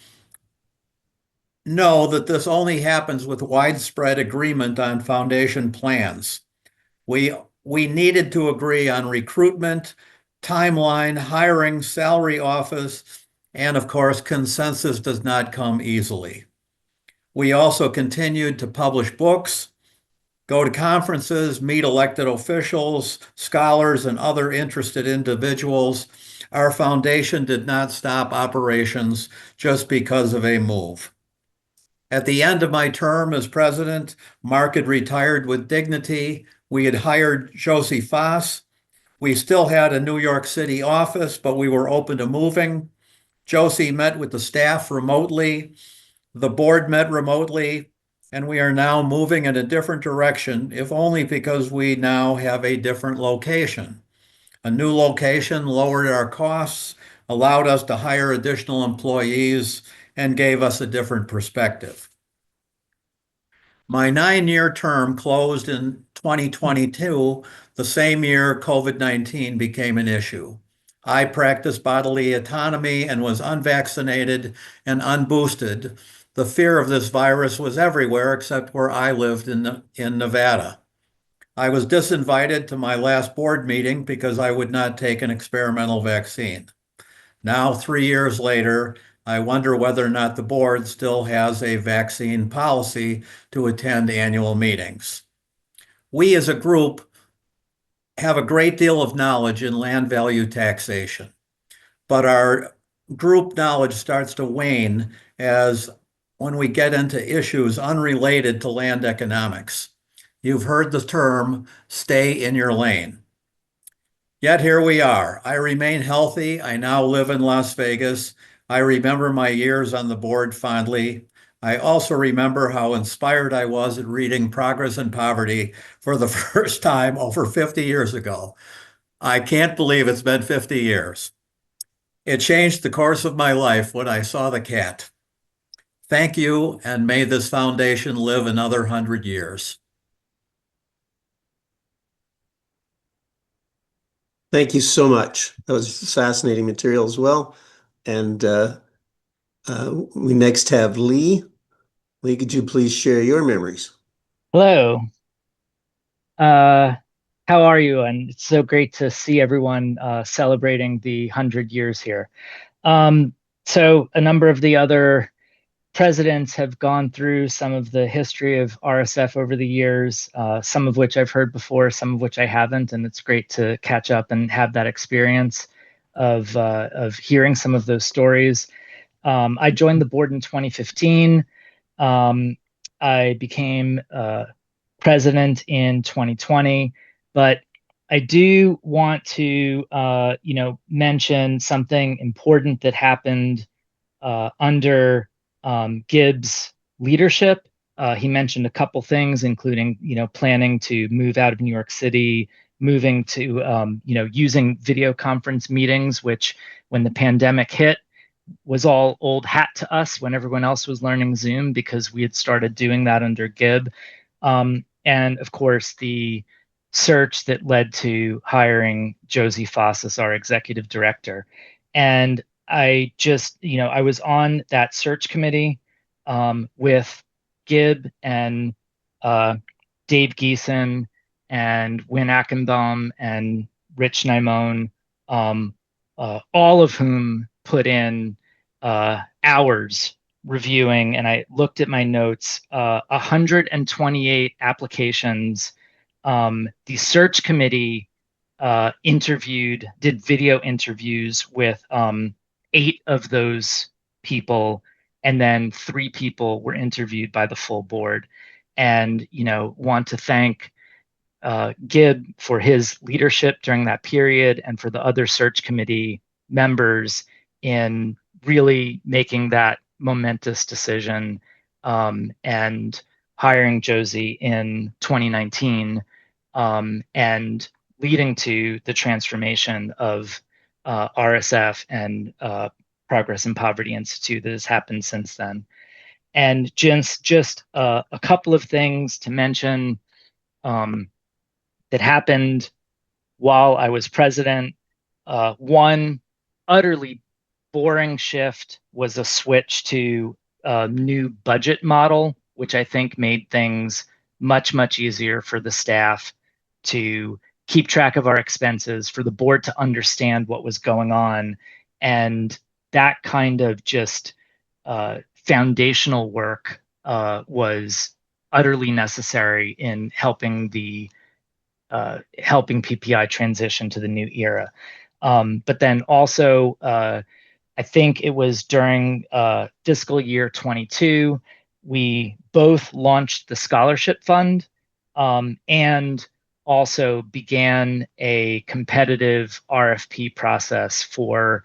know that this only happens with widespread agreement on foundation plans. We needed to agree on recruitment, timeline, hiring, salary office, and of course, consensus does not come easily. We also continued to publish books, go to conferences, meet elected officials, scholars, and other interested individuals. Our foundation did not stop operations just because of a move. At the end of my term as president, Mark had retired with dignity. We had hired Josie Foss. We still had a New York City office, but we were open to moving. Josie met with the staff remotely. The board met remotely, and we are now moving in a different direction, if only because we now have a different location. A new location lowered our costs, allowed us to hire additional employees, and gave us a different perspective. My 9-year term closed in 2022, the same year COVID-19 became an issue. I practiced bodily autonomy and was unvaccinated and unboosted. The fear of this virus was everywhere except where I lived in Nevada. I was disinvited to my last board meeting because I would not take an experimental vaccine. Now, 3 years later, I wonder whether or not the board still has a vaccine policy to attend annual meetings. We as a group have a great deal of knowledge in land value taxation, but our group knowledge starts to wane when we get into issues unrelated to land economics. You've heard the term, stay in your lane. Yet here we are. I remain healthy. I now live in Las Vegas. I remember my years on the board fondly. I also remember how inspired I was at reading Progress and Poverty for the first time over 50 years ago. I can't believe it's been 50 years. It changed the course of my life when I saw the cat. Thank you, and may this foundation live another 100 years. Thank you so much. That was fascinating material as well. And we next have Lee. Lee, could you please share your memories? Hello. How are you? And it's so great to see everyone celebrating the 100 years here. So a number of the other presidents have gone through some of the history of RSF over the years, some of which I've heard before, some of which I haven't, and it's great to catch up and have that experience of hearing some of those stories. I joined the board in 2015. I became president in 2020, but I do want to, mention something important that happened under Gibbs' leadership. He mentioned a couple things, including, planning to move out of New York City, moving to, using video conference meetings, which when the pandemic hit was all old hat to us when everyone else was learning Zoom, because we had started doing that under Gibb. And of course, the search that led to hiring Josie Foss as our executive director. And I just, I was on that search committee with Gibb and Dave Geeson and Win Ackenbaum and Rich Naimone, all of whom put in hours reviewing, and I looked at my notes, 128 applications. The search committee did video interviews with 8 of those people, and then 3 people were interviewed by the full board. And, want to thank Gib for his leadership during that period, and for the other search committee members in really making that momentous decision, and hiring Josie in 2019, and leading to the transformation of RSF and Progress in Poverty Institute that has happened since then. And just a couple of things to mention that happened while I was president. One utterly boring shift was a switch to a new budget model, which I think made things much, much easier for the staff to keep track of our expenses, for the board to understand what was going on. And that kind of just foundational work was utterly necessary in helping PPI transition to the new era. But then also, I think it was during fiscal year 22, we both launched the scholarship fund, and also began a competitive RFP process for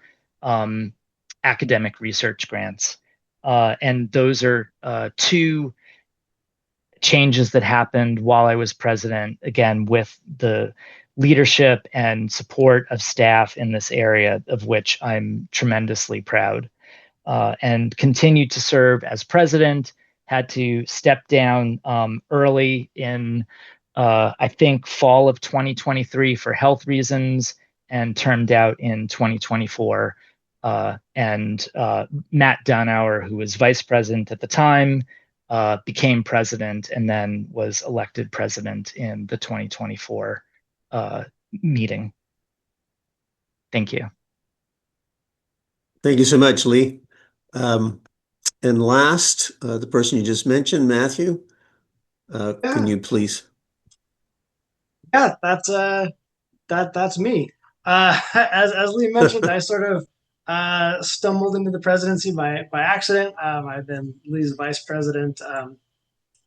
academic research grants. And those are 2 changes that happened while I was president, again, with the leadership and support of staff in this area, of which I'm tremendously proud. And continued to serve as president, had to step down early in, I think, fall of 2023 for health reasons, and termed out in 2024. And Matt Donauer, who was vice president at the time, became president, and then was elected president in the 2024 meeting. Thank you. Thank you so much, Lee. And last, the person you just mentioned, Matthew, can you please? Yeah, that's me. As Lee mentioned, I sort of stumbled into the presidency by accident. I've been Lee's vice president.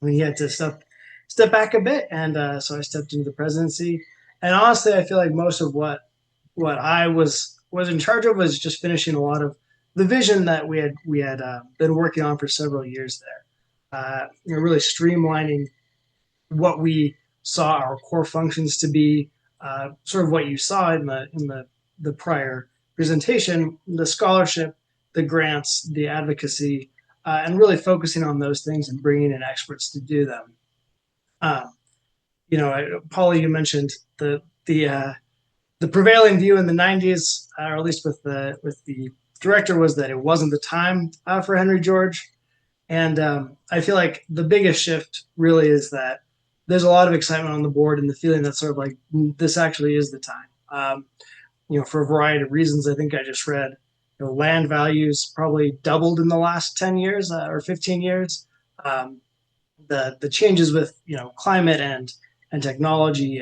He had to step back a bit, and so I stepped into the presidency. And honestly, I feel like most of what I was in charge of was just finishing a lot of the vision that we had been working on for several years there. Really streamlining what we saw our core functions to be, sort of what you saw in the prior presentation, the scholarship, the grants, the advocacy, and really focusing on those things and bringing in experts to do them. Polly, you mentioned the prevailing view in the 90s, or at least with the director, was that it wasn't the time for Henry George. And I feel like the biggest shift really is that there's a lot of excitement on the board, and the feeling that sort of like this actually is the time. For a variety of reasons. I think I just read land values probably doubled in the last 10 years or 15 years. The changes with climate and technology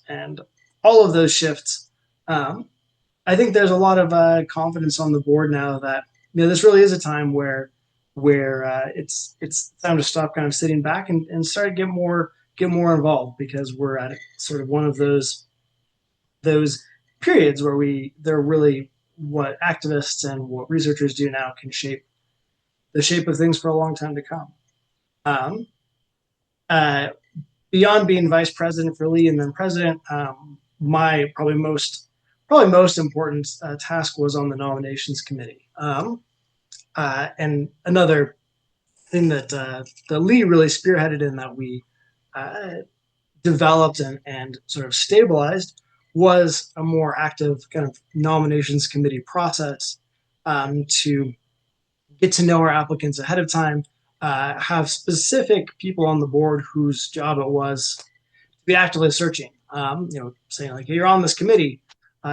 and all of those shifts. I think there's a lot of confidence on the board now that this really is a time where it's time to stop kind of sitting back and start to get more involved, because we're at sort of one of those periods where they're really what activists and what researchers do now can shape the shape of things for a long time to come. Beyond being vice president for Lee and then president, my probably most important task was on the nominations committee. And another thing that Lee really spearheaded and that we developed and sort of stabilized was a more active kind of nominations committee process, to get to know our applicants ahead of time, have specific people on the board whose job it was to be actively searching, saying like, hey, you're on this committee,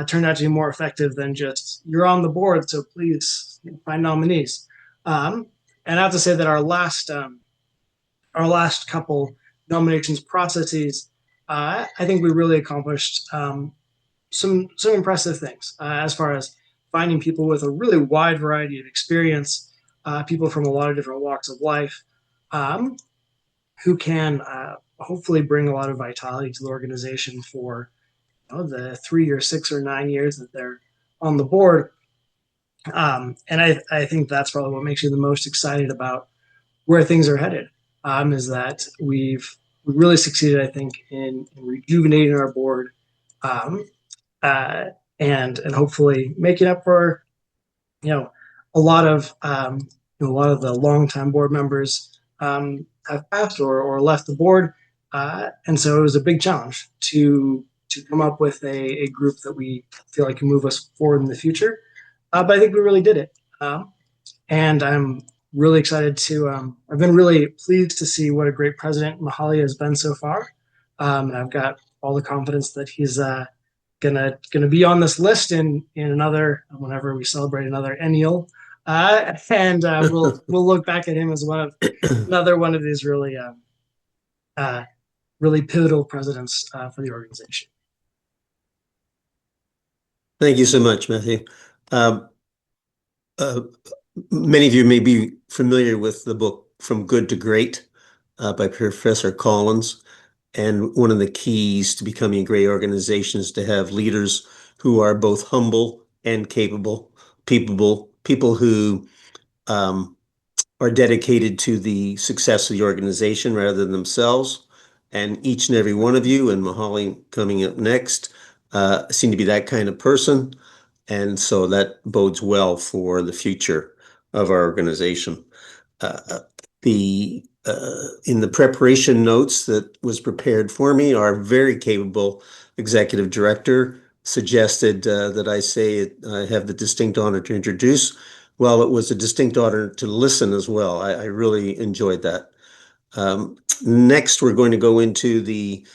turned out to be more effective than just you're on the board, so please find nominees. And I have to say that our last couple nominations processes, I think we really accomplished some impressive things as far as finding people with a really wide variety of experience, people from a lot of different walks of life, who can hopefully bring a lot of vitality to the organization for the 3 or 6 or 9 years that they're on the board. And I think that's probably what makes you the most excited about where things are headed, is that we've really succeeded, I think, in rejuvenating our board, and hopefully making up for a lot of the longtime board members have passed or left the board, and so it was a big challenge to come up with a group that we feel like can move us forward in the future. But I think we really did it, and I'm really excited to. I've been really pleased to see what a great president Mihaly has been so far, and I've got all the confidence that he's gonna be on this list in another, whenever we celebrate another ennial, and we'll look back at him as another one of these really really pivotal presidents for the organization. Thank you so much, Matthew. Many of you may be familiar with the book From Good to Great by Professor Collins. And one of the keys to becoming a great organization is to have leaders who are both humble and capable, people who are dedicated to the success of the organization rather than themselves. And each and every one of you, and Mihaly coming up next, seem to be that kind of person. And so that bodes well for the future of our organization. In the preparation notes that was prepared for me, our very capable executive director suggested that I say I have the distinct honor to introduce. Well, it was a distinct honor to listen as well. I really enjoyed that. Next, we're going to go into the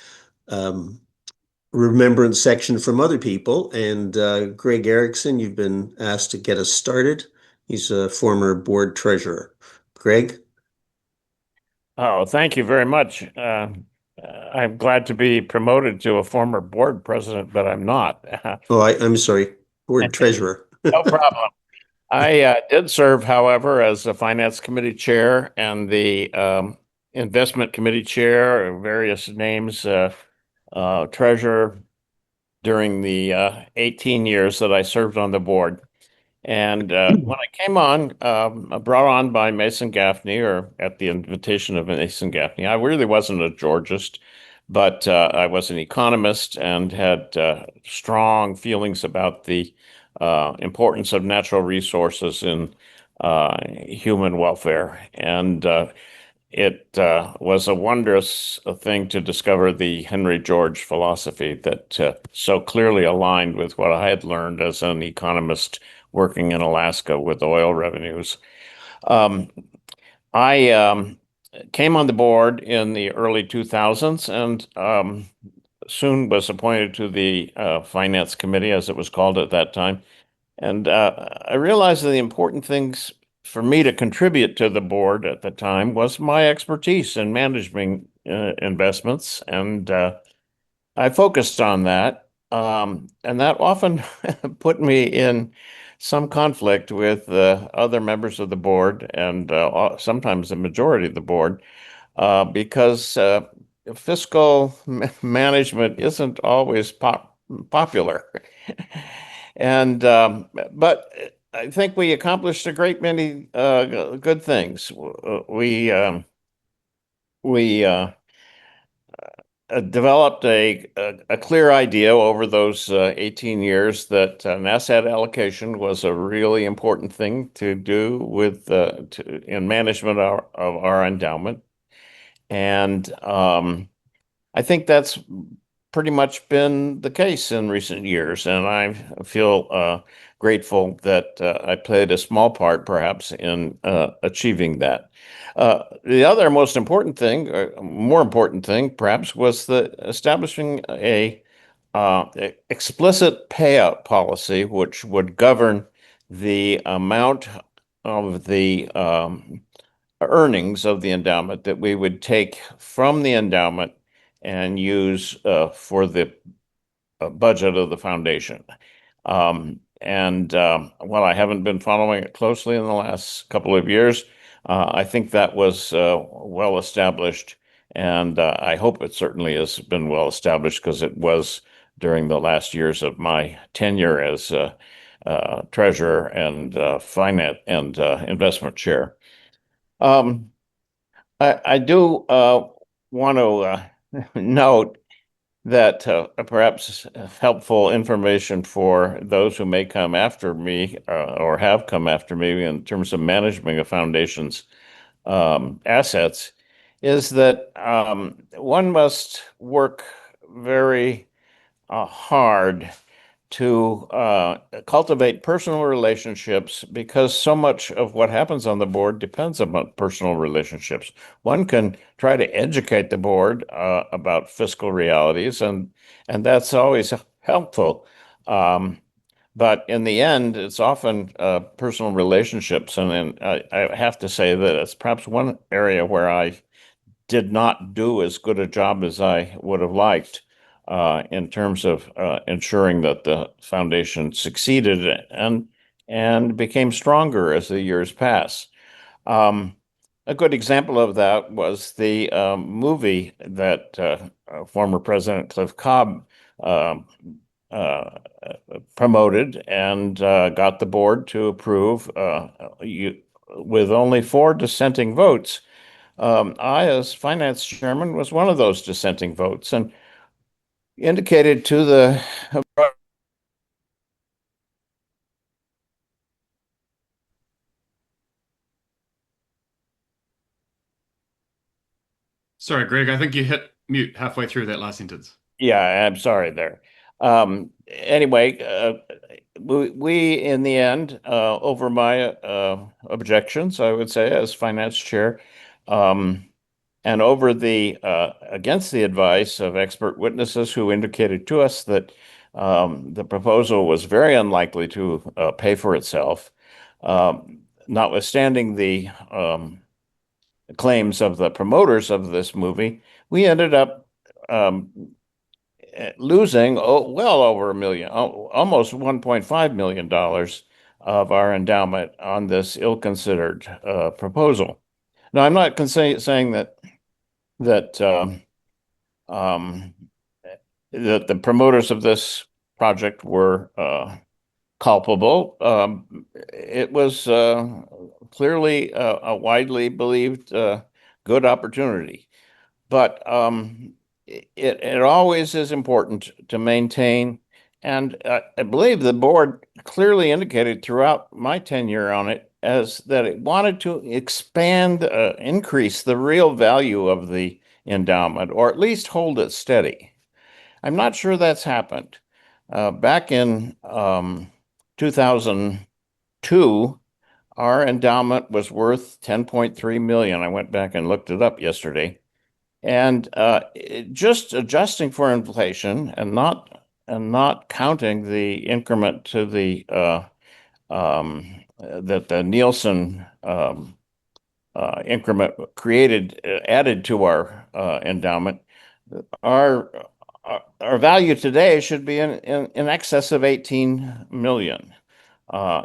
remembrance section from other people. And Greg Erickson, you've been asked to get us started. He's a former board treasurer. Greg? Oh, thank you very much. I'm glad to be promoted to a former board president, but I'm not. Oh, I'm sorry, board treasurer. No problem. I did serve, however, as a finance committee chair and the investment committee chair, various names, treasurer during the 18 years that I served on the board. And when I came on, brought on by Mason Gaffney, or at the invitation of Mason Gaffney, I really wasn't a Georgist, but I was an economist and had strong feelings about the importance of natural resources in human welfare. And it was a wondrous thing to discover the Henry George philosophy that so clearly aligned with what I had learned as an economist working in Alaska with oil revenues. I came on the board in the early 2000s and soon was appointed to the Finance Committee, as it was called at that time. And I realized that the important things for me to contribute to the board at the time was my expertise in managing investments. And I focused on that. And that often put me in some conflict with other members of the board and sometimes the majority of the board because fiscal management isn't always popular. And but I think we accomplished a great many good things. We developed a clear idea over those 18 years that an asset allocation was a really important thing to do with in management of our endowment. And I think that's pretty much been the case in recent years. And I feel grateful that I played a small part perhaps in achieving that. The other most important thing, more important thing perhaps, was the establishing a explicit payout policy, which would govern the amount of the earnings of the endowment that we would take from the endowment and use for the budget of the foundation. while I haven't been following it closely in the last couple of years, I think that was well established, and I hope it certainly has been well established because it was during the last years of my tenure as treasurer and finance and investment chair. I do want to note that perhaps helpful information for those who may come after me or have come after me in terms of management of foundations assets is that one must work very hard to cultivate personal relationships because so much of what happens on the board depends upon personal relationships. One can try to educate the board about fiscal realities, and that's always helpful. But in the end, it's often personal relationships, and I have to say that it's perhaps one area where I did not do as good a job as I would have liked in terms of ensuring that the foundation succeeded and became stronger as the years passed. A good example of that was the movie that former President Cliff Cobb promoted and got the board to approve with only 4 dissenting votes. I, as finance chairman, was one of those dissenting votes and indicated to the Sorry, Greg, I think you hit mute halfway through that last sentence. Yeah, I'm sorry there. Anyway, we in the end, over my objections, I would say, as finance chair, and over the against the advice of expert witnesses who indicated to us that the proposal was very unlikely to pay for itself, notwithstanding the claims of the promoters of this movie, we ended up losing well over $1 million, almost $1.5 million of our endowment on this ill-considered proposal. Now, I'm not saying that that the promoters of this project were culpable. It was clearly a widely believed good opportunity, but it always is important to maintain. And I believe the board clearly indicated throughout my tenure on it as that it wanted to expand, increase the real value of the endowment, or at least hold it steady. I'm not sure that's happened. Back in 2002, our endowment was worth 10.3 million. I went back and looked it up yesterday. And just adjusting for inflation and not counting the increment to the that the Nielsen increment added to our endowment, our value today should be in excess of 18 million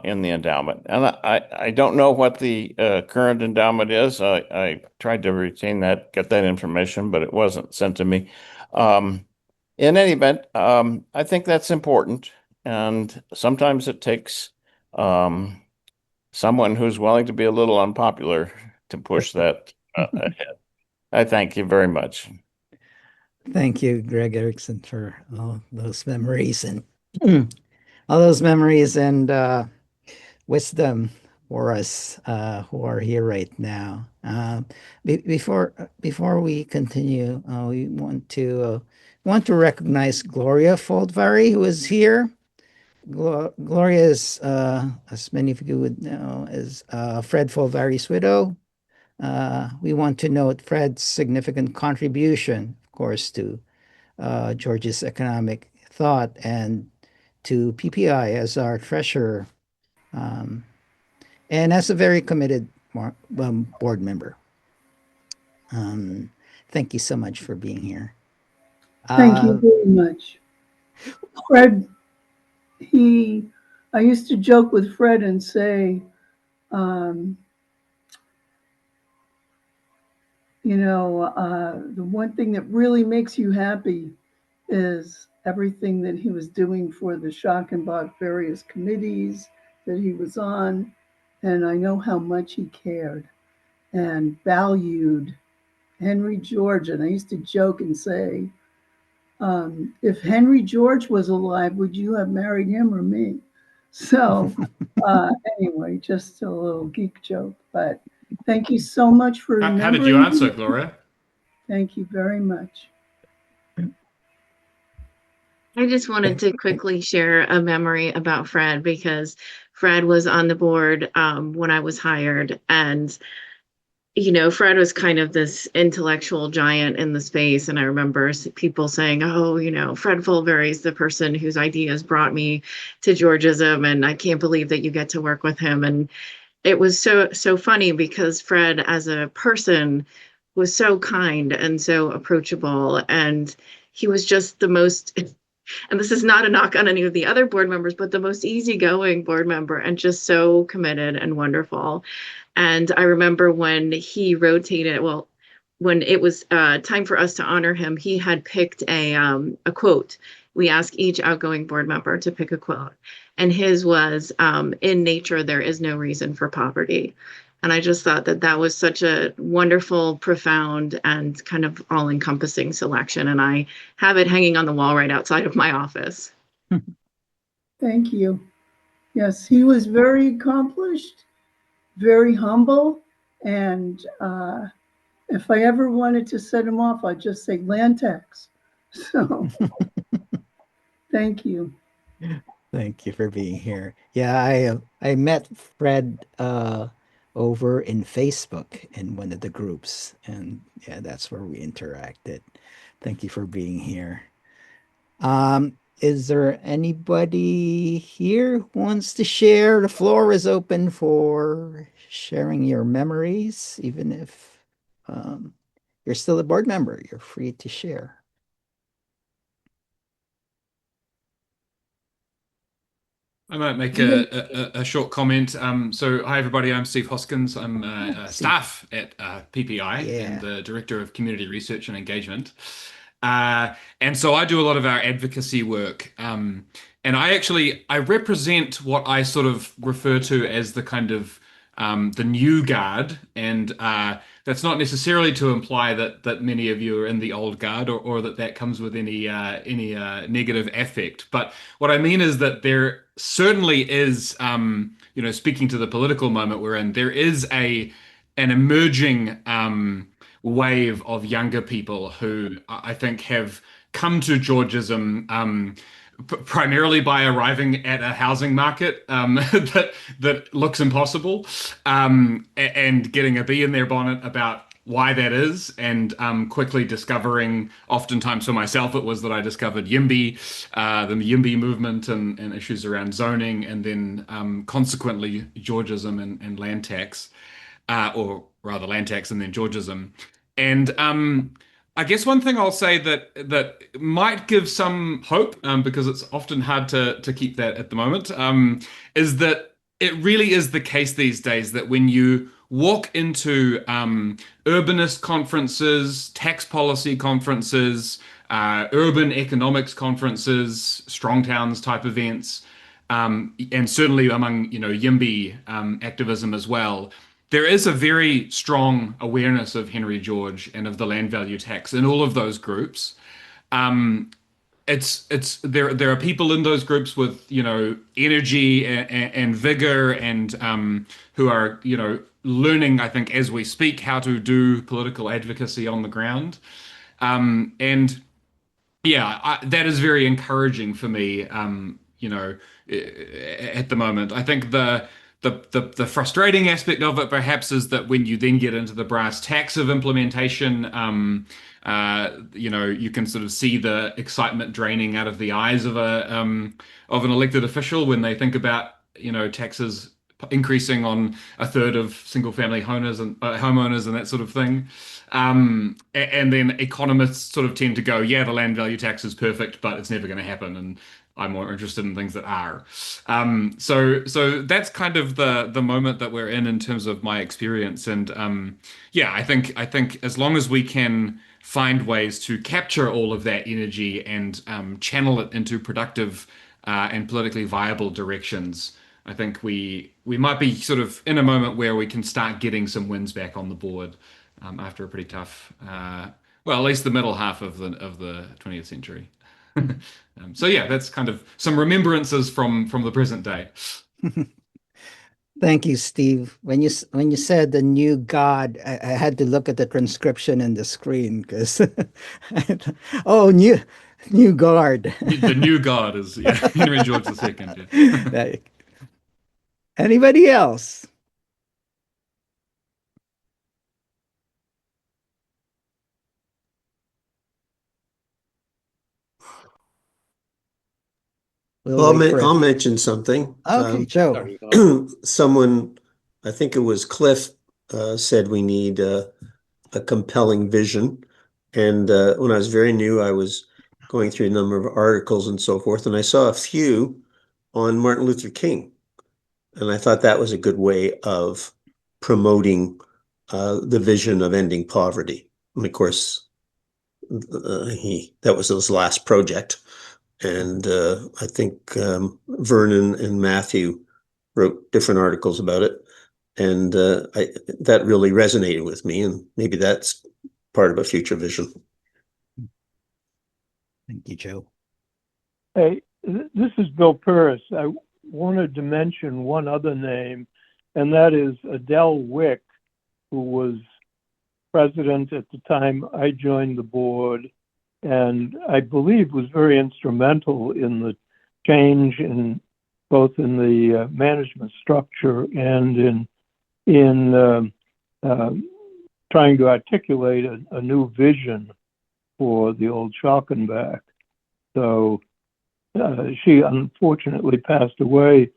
in the endowment. And I don't know what the current endowment is. I tried to get that information, but it wasn't sent to me. In any event, I think that's important. And sometimes it takes someone who's willing to be a little unpopular to push that ahead. I thank you very much. Thank you, Greg Erickson, for all those memories and all those memories and wisdom for us who are here right now. Before we continue, we want to recognize Gloria Foldvary, who is here. Gloria is, as many of you would know, is Fred Foldvary's widow. We want to note Fred's significant contribution, of course, to George's economic thought and to PPI as our treasurer, and as a very committed board member. Thank you so much for being here. Thank you very much. Fred, he I used to joke with Fred and say, um, the one thing that really makes you happy is everything that he was doing for the Schockenbach various committees that he was on. And I know how much he cared and valued Henry George. And I used to joke and say, if Henry George was alive, would you have married him or me? So, anyway, just a little geek joke. But thank you so much for remembering. How did you answer, Gloria? Thank you very much. I just wanted to quickly share a memory about Fred because Fred was on the board when I was hired. And, Fred was kind of this intellectual giant in the space. And I remember people saying, oh, Fred Fulbury is the person whose ideas brought me to Georgism. And I can't believe that you get to work with him. And it was so funny because Fred, as a person, was so kind and so approachable. And he was just the most, and this is not a knock on any of the other board members, but the most easygoing board member and just so committed and wonderful. And I remember when he rotated, well, when it was time for us to honor him, he had picked a quote. We asked each outgoing board member to pick a quote. And his was, in nature, there is no reason for poverty. And I just thought that that was such a wonderful, profound, and kind of all-encompassing selection. And I have it hanging on the wall right outside of my office. Thank you. Yes, he was very accomplished, very humble. And if I ever wanted to set him off, I'd just say land tax. So thank you. Thank you for being here. Yeah, I met Fred over in Facebook in one of the groups, and yeah, that's where we interacted. Thank you for being here. Is there anybody here who wants to share? The floor is open for sharing your memories, even if you're still a board member, you're free to share. I might make a short comment. So, hi everybody. I'm Steve Hoskins. I'm staff at PPI and the Director of Community Research and Engagement. And so I do a lot of our advocacy work. And I represent what I sort of refer to as the kind of the new guard. And that's not necessarily to imply that many of you are in the old guard or that comes with any negative affect. But what I mean is that there certainly is, speaking to the political moment we're in, there is an emerging wave of younger people who I think have come to Georgism primarily by arriving at a housing market that looks impossible, and getting a bee in their bonnet about why that is, and quickly discovering, oftentimes for myself, it was that I discovered YIMBY, the YIMBY movement and issues around zoning, and then consequently Georgism and land tax, or rather land tax and then Georgism. And I guess one thing I'll say that might give some hope, because it's often hard to keep that at the moment, is that it really is the case these days that when you walk into urbanist conferences, tax policy conferences, urban economics conferences, strong towns type events, and certainly among YIMBY activism as well, there is a very strong awareness of Henry George and of the land value tax in all of those groups. There are people in those groups with energy and vigor, and who are learning, I think, as we speak, how to do political advocacy on the ground. And yeah, that is very encouraging for me. At the moment, I think the frustrating aspect of it perhaps is that when you then get into the brass tacks of implementation, you can sort of see the excitement draining out of the eyes of an elected official when they think about taxes increasing on a third of single family homeowners and that sort of thing. And then economists sort of tend to go, yeah, the land value tax is perfect, but it's never going to happen. I'm more interested in things that are. So that's kind of the moment that we're in terms of my experience. And yeah, I think as long as we can find ways to capture all of that energy and channel it into productive and politically viable directions, I think we might be sort of in a moment where we can start getting some wins back on the board after a pretty tough, well, at least the middle half of the 20th century. So yeah, that's kind of some remembrances from the present day. Thank you, Steve. When you said the new god, I had to look at the transcription in the screen because oh, new guard. The new god is Henry George II. Yeah. Anybody else? I'll mention something. Okay, Joe. Someone, I think it was Cliff, said we need a compelling vision. And when I was very new, I was going through a number of articles and so forth, and I saw a few on Martin Luther King. And I thought that was a good way of promoting the vision of ending poverty. And of course, that was his last project. And I think Vernon and Matthew wrote different articles about it. And that really resonated with me. And maybe that's part of a future vision. Thank you, Joe. Hey, this is Bill Purris. I wanted to mention one other name, and that is Adele Wick, who was president at the time I joined the board, and I believe was very instrumental in the change in both in the management structure and in trying to articulate a new vision for the old Schockenbach. So she unfortunately passed away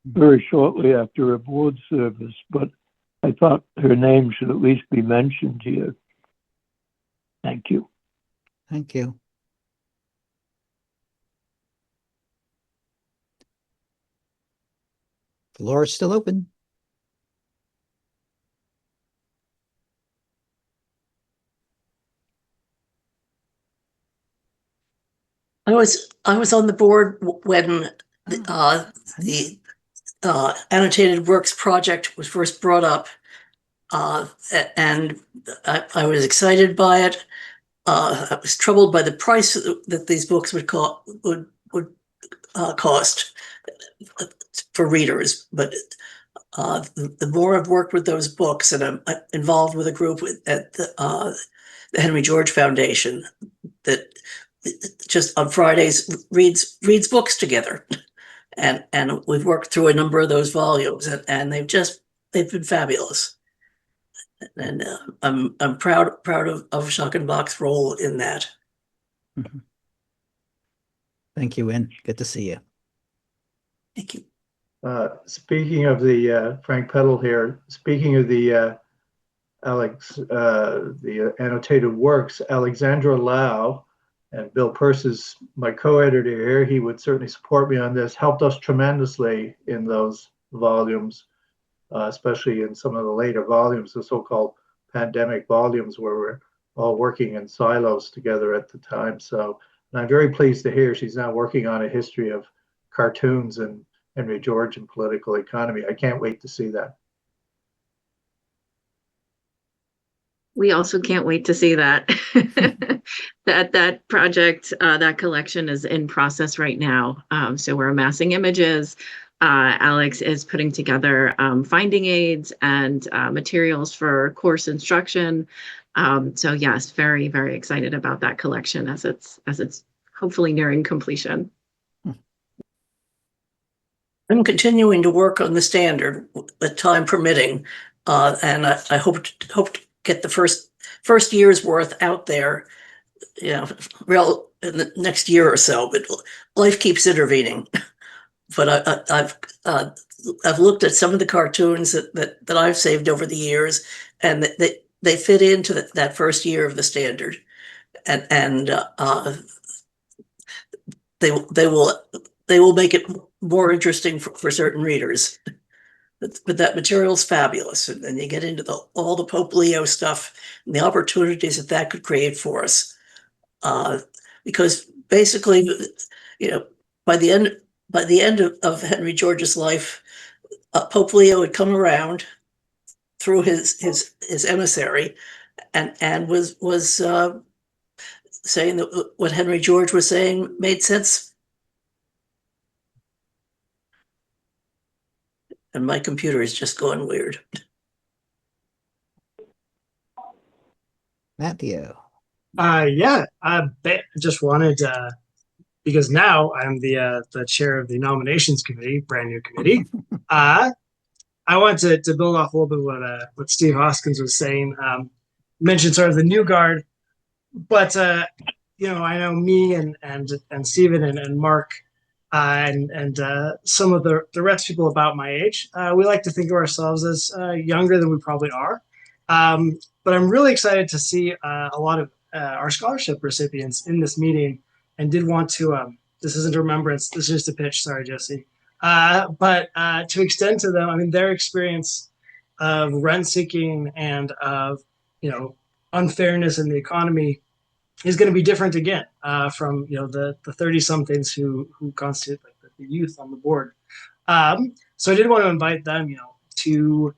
very shortly after her board service, but I thought her name should at least be mentioned here. Thank you. Thank you. The floor is still open. I was on the board when the annotated works project was first brought up, and I was excited by it. I was troubled by the price that these books would cost for readers, but the more I've worked with those books, and I'm involved with a group at the Henry George Foundation that just on Fridays reads books together, and we've worked through a number of those volumes, and they've been fabulous, and I'm proud of Schockenbach's role in that. Thank you, Win. Good to see you. Thank you. Speaking of the Frank Peddle here, speaking of the the annotated works, Alexandra Lau, and Bill Purse is my co-editor here. He would certainly support me on this, helped us tremendously in those volumes, especially in some of the later volumes, the so-called pandemic volumes, where we're all working in silos together at the time. So I'm very pleased to hear she's now working on a history of cartoons and Henry George and political economy. I can't wait to see that. We also can't wait to see that. that project, that collection is in process right now. So we're amassing images. Alex is putting together finding aids and materials for course instruction. So yes, very, very excited about that collection as it's hopefully nearing completion. I'm continuing to work on the standard, with time permitting, and I hope to get the first year's worth out there, in the next year or so. But life keeps intervening. But I've looked at some of the cartoons that I've saved over the years, and they fit into that first year of the standard, and they will make it more interesting for certain readers. But that material is fabulous, and then you get into all the Pope Leo stuff and the opportunities that could create for us. Because basically, you know, by the end of Henry George's life, Pope Leo had come around through his emissary, and was saying that what Henry George was saying made sense. And my computer is just going weird. Matthew. Yeah, I just wanted because now I'm the chair of the nominations committee, brand new committee. I want to build off a little bit what Steve Hoskins was saying. Mentioned sort of the new guard, but you know, I know me and Stephen and Mark and some of the rest people about my age. We like to think of ourselves as younger than we probably are. But I'm really excited to see a lot of our scholarship recipients in this meeting, and did want to, this isn't a remembrance, this is just a pitch, sorry, Jesse. But to extend to them, I mean, their experience of rent seeking and of, you know, unfairness in the economy is going to be different again from, you know, the 30 somethings who constitute like the youth on the board. So I did want to invite them, you know, to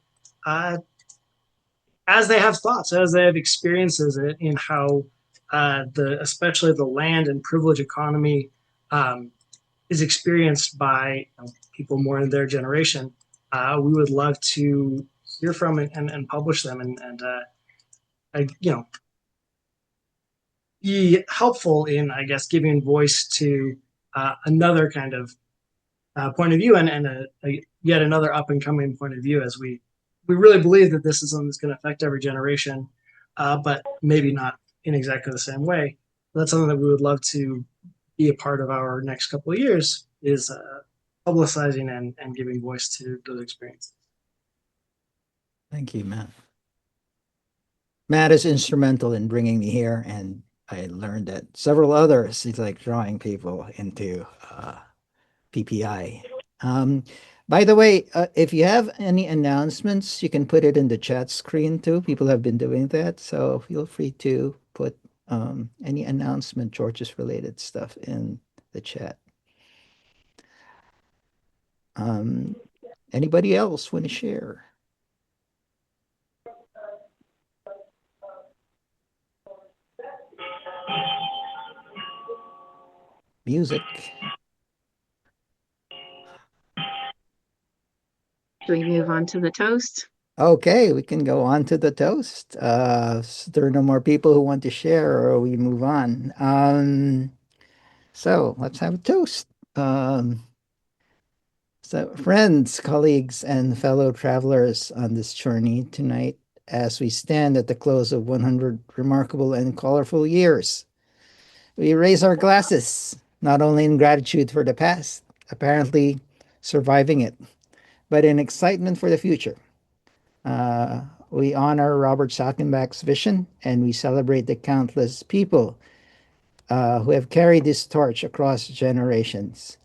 as they have thoughts, as they have experiences in how especially the land and privilege economy is experienced by, you know, people more in their generation. We would love to hear from and publish them and you know, be helpful in, I guess, giving voice to another kind of point of view and yet another up and coming point of view, as we really believe that this is something that's going to affect every generation, but maybe not in exactly the same way. That's something that we would love to be a part of our next couple of years, is publicizing and giving voice to those experiences. Thank you, Matt. Matt is instrumental in bringing me here, and I learned that several others, he's like drawing people into PPI. By the way, if you have any announcements, you can put it in the chat screen too. People have been doing that, so feel free to put any announcement, George's related stuff in the chat. Anybody else want to share? Music. Do we move on to the toast? Okay, we can go on to the toast. There are no more people who want to share, or we move on. So let's have a toast. So friends, colleagues, and fellow travelers on this journey tonight, as we stand at the close of 100 remarkable and colorful years, we raise our glasses, not only in gratitude for the past, apparently surviving it, but in excitement for the future. We honor Robert Salkenbach's vision, and we celebrate the countless people who have carried this torch across generations.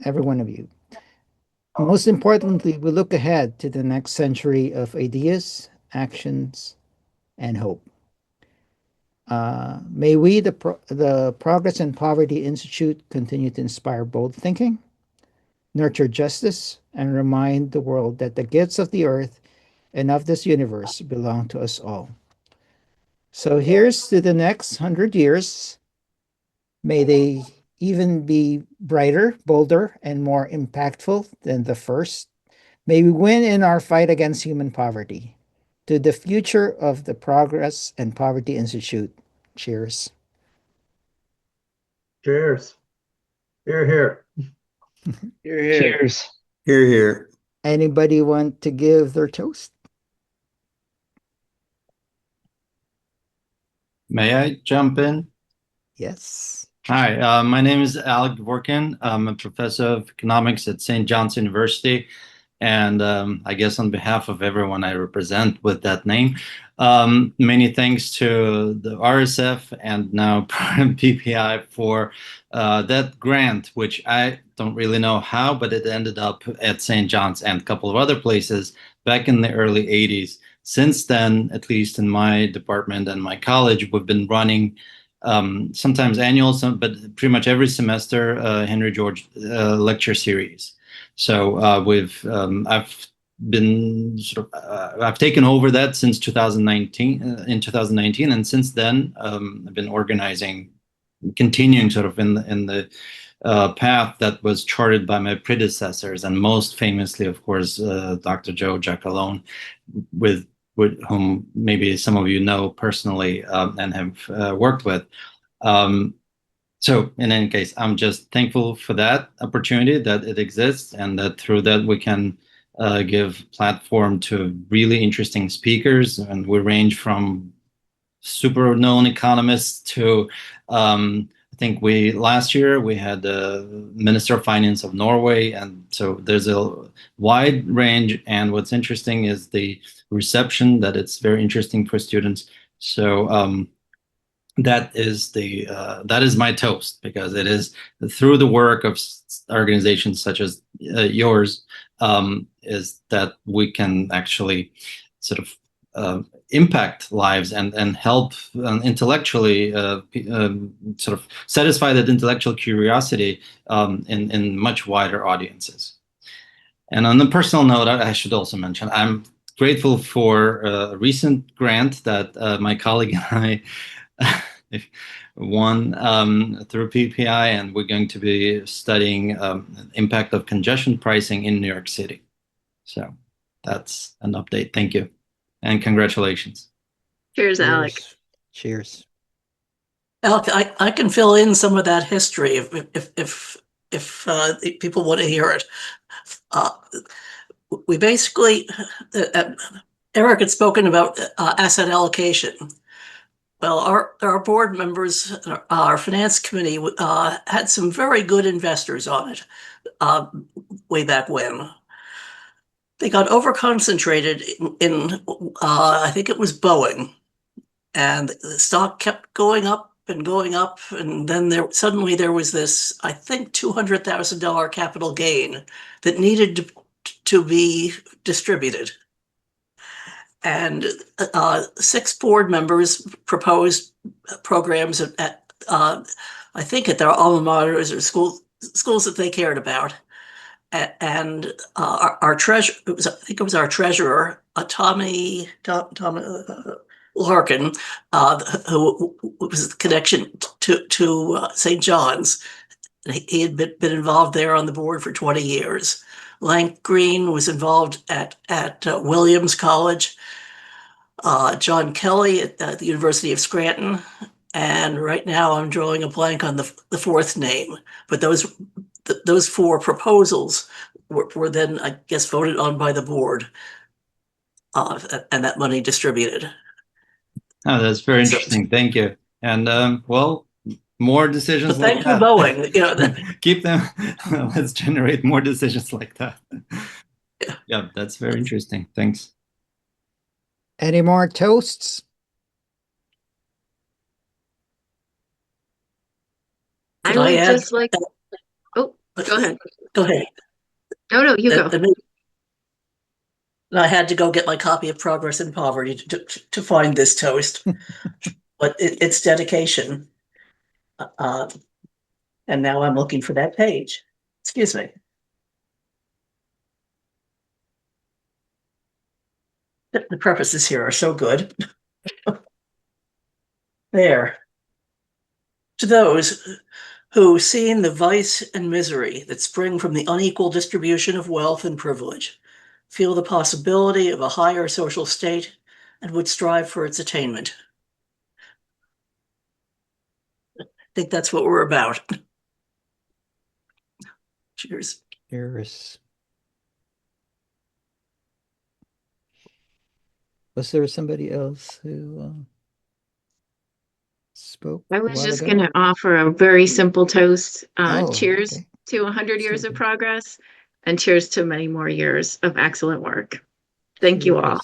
Every one of you. Most importantly, we look ahead to the next century of ideas, actions, and hope. May we, the Progress and Poverty Institute, continue to inspire bold thinking, nurture justice, and remind the world that the gifts of the earth and of this universe belong to us all. So here's to the next 100 years. May they even be brighter, bolder, and more impactful than the first. May we win in our fight against human poverty. To the future of the Progress and Poverty Institute. Cheers. Cheers. Here, here. Here, here. Cheers. Here, here. Anybody want to give their toast? May I jump in? Yes. Hi, my name is Alec Dvorkin. I'm a professor of economics at St. John's University, And I guess on behalf of everyone I represent with that name, many thanks to the RSF and now PPI for that grant, which I don't really know how, but it ended up at St. John's and a couple of other places back in the early 80s. Since then, at least in my department and my college, we've been running sometimes annual, but pretty much every semester, Henry George lecture series. So I've been I've taken over that since 2019, in 2019, and since then I've been organizing, continuing sort of in the path that was charted by my predecessors, and most famously, of course, Dr. Joe Giacalone, with whom maybe some of you know personally and have worked with. So in any case, I'm just thankful for that opportunity, that it exists, and that through that we can give platform to really interesting speakers. And we range from super known economists to, I think last year we had the Minister of Finance of Norway. And so there's a wide range. And what's interesting is the reception, that it's very interesting for students. So that is my toast, because it is through the work of organizations such as yours, is that we can actually sort of impact lives and help intellectually sort of satisfy that intellectual curiosity in much wider audiences. And on a personal note, I should also mention I'm grateful for a recent grant that my colleague and I won through PPI, and we're going to be studying impact of congestion pricing in New York City. So that's an update. Thank you, and congratulations. Cheers, Alec. Cheers. Alec, I can fill in some of that history if people want to hear it. We basically, Eric had spoken about asset allocation. Well, our board members, our finance committee had some very good investors on it way back when. They got over-concentrated in I think it was Boeing, and the stock kept going up, and then suddenly there was this, I think, $200,000 capital gain that needed to be distributed. And 6 board members proposed programs at I think at their alma maters or schools that they cared about. And our treasurer, I think it was our treasurer, Tommy Larkin, who was the connection to St. John's. He had been involved there on the board for 20 years. Lank Green was involved at Williams College. John Kelly at the University of Scranton. And right now I'm drawing a blank on the 4th name. But those 4 proposals were then, I guess, voted on by the board and that money distributed. Oh, that's very interesting. Thank you. And well, more decisions like that. Thank you, Boeing. You know, Keep them. Let's generate more decisions like that. Yeah, that's very interesting. Thanks. Any more toasts? I would just like. Oh, go ahead. Go ahead. No, you go. I had to go get my copy of Progress in Poverty to find this toast, but it's dedication. And now I'm looking for that page. Excuse me. The prefaces here are so good. There. To those who, seeing the vice and misery that spring from the unequal distribution of wealth and privilege, feel the possibility of a higher social state and would strive for its attainment. I think that's what we're about. Cheers. Cheers. Was there somebody else who spoke? I was just going to offer a very simple toast. Cheers okay. to 100 years of progress. And cheers to many more years of excellent work. Thank you all.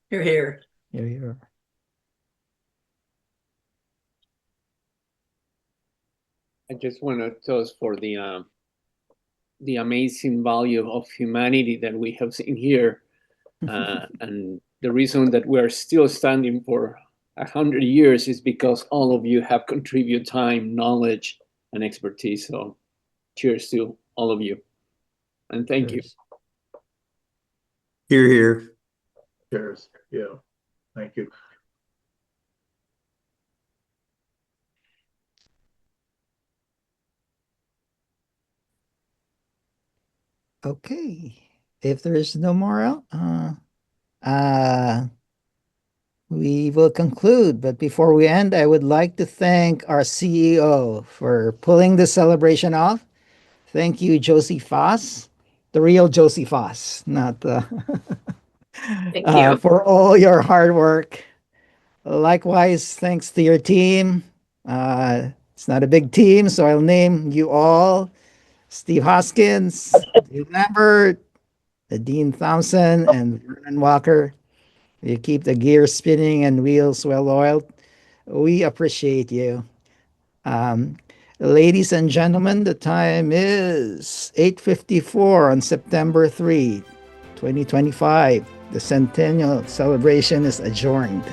You're here. Here, here. I just want to toast for the amazing value of humanity that we have seen here, and the reason that we are still standing for 100 years is because all of you have contributed time, knowledge, and expertise. So, cheers to all of you, and thank you. Here, here. Cheers. Yeah. Thank you. Okay. If there's no more, we will conclude. But before we end, I would like to thank our CEO for pulling the celebration off. Thank you, Josie Foss, the real Josie Foss, not the Thank you. for all your hard work. Likewise, thanks to your team. It's not a big team, so I'll name you all. Steve Hoskins, Dave Lambert, Dean Thompson, and Vernon Walker. You keep the gears spinning and wheels well oiled. We appreciate you. Ladies and gentlemen, the time is 8:54 on September 3, 2025. The Centennial Celebration is adjourned.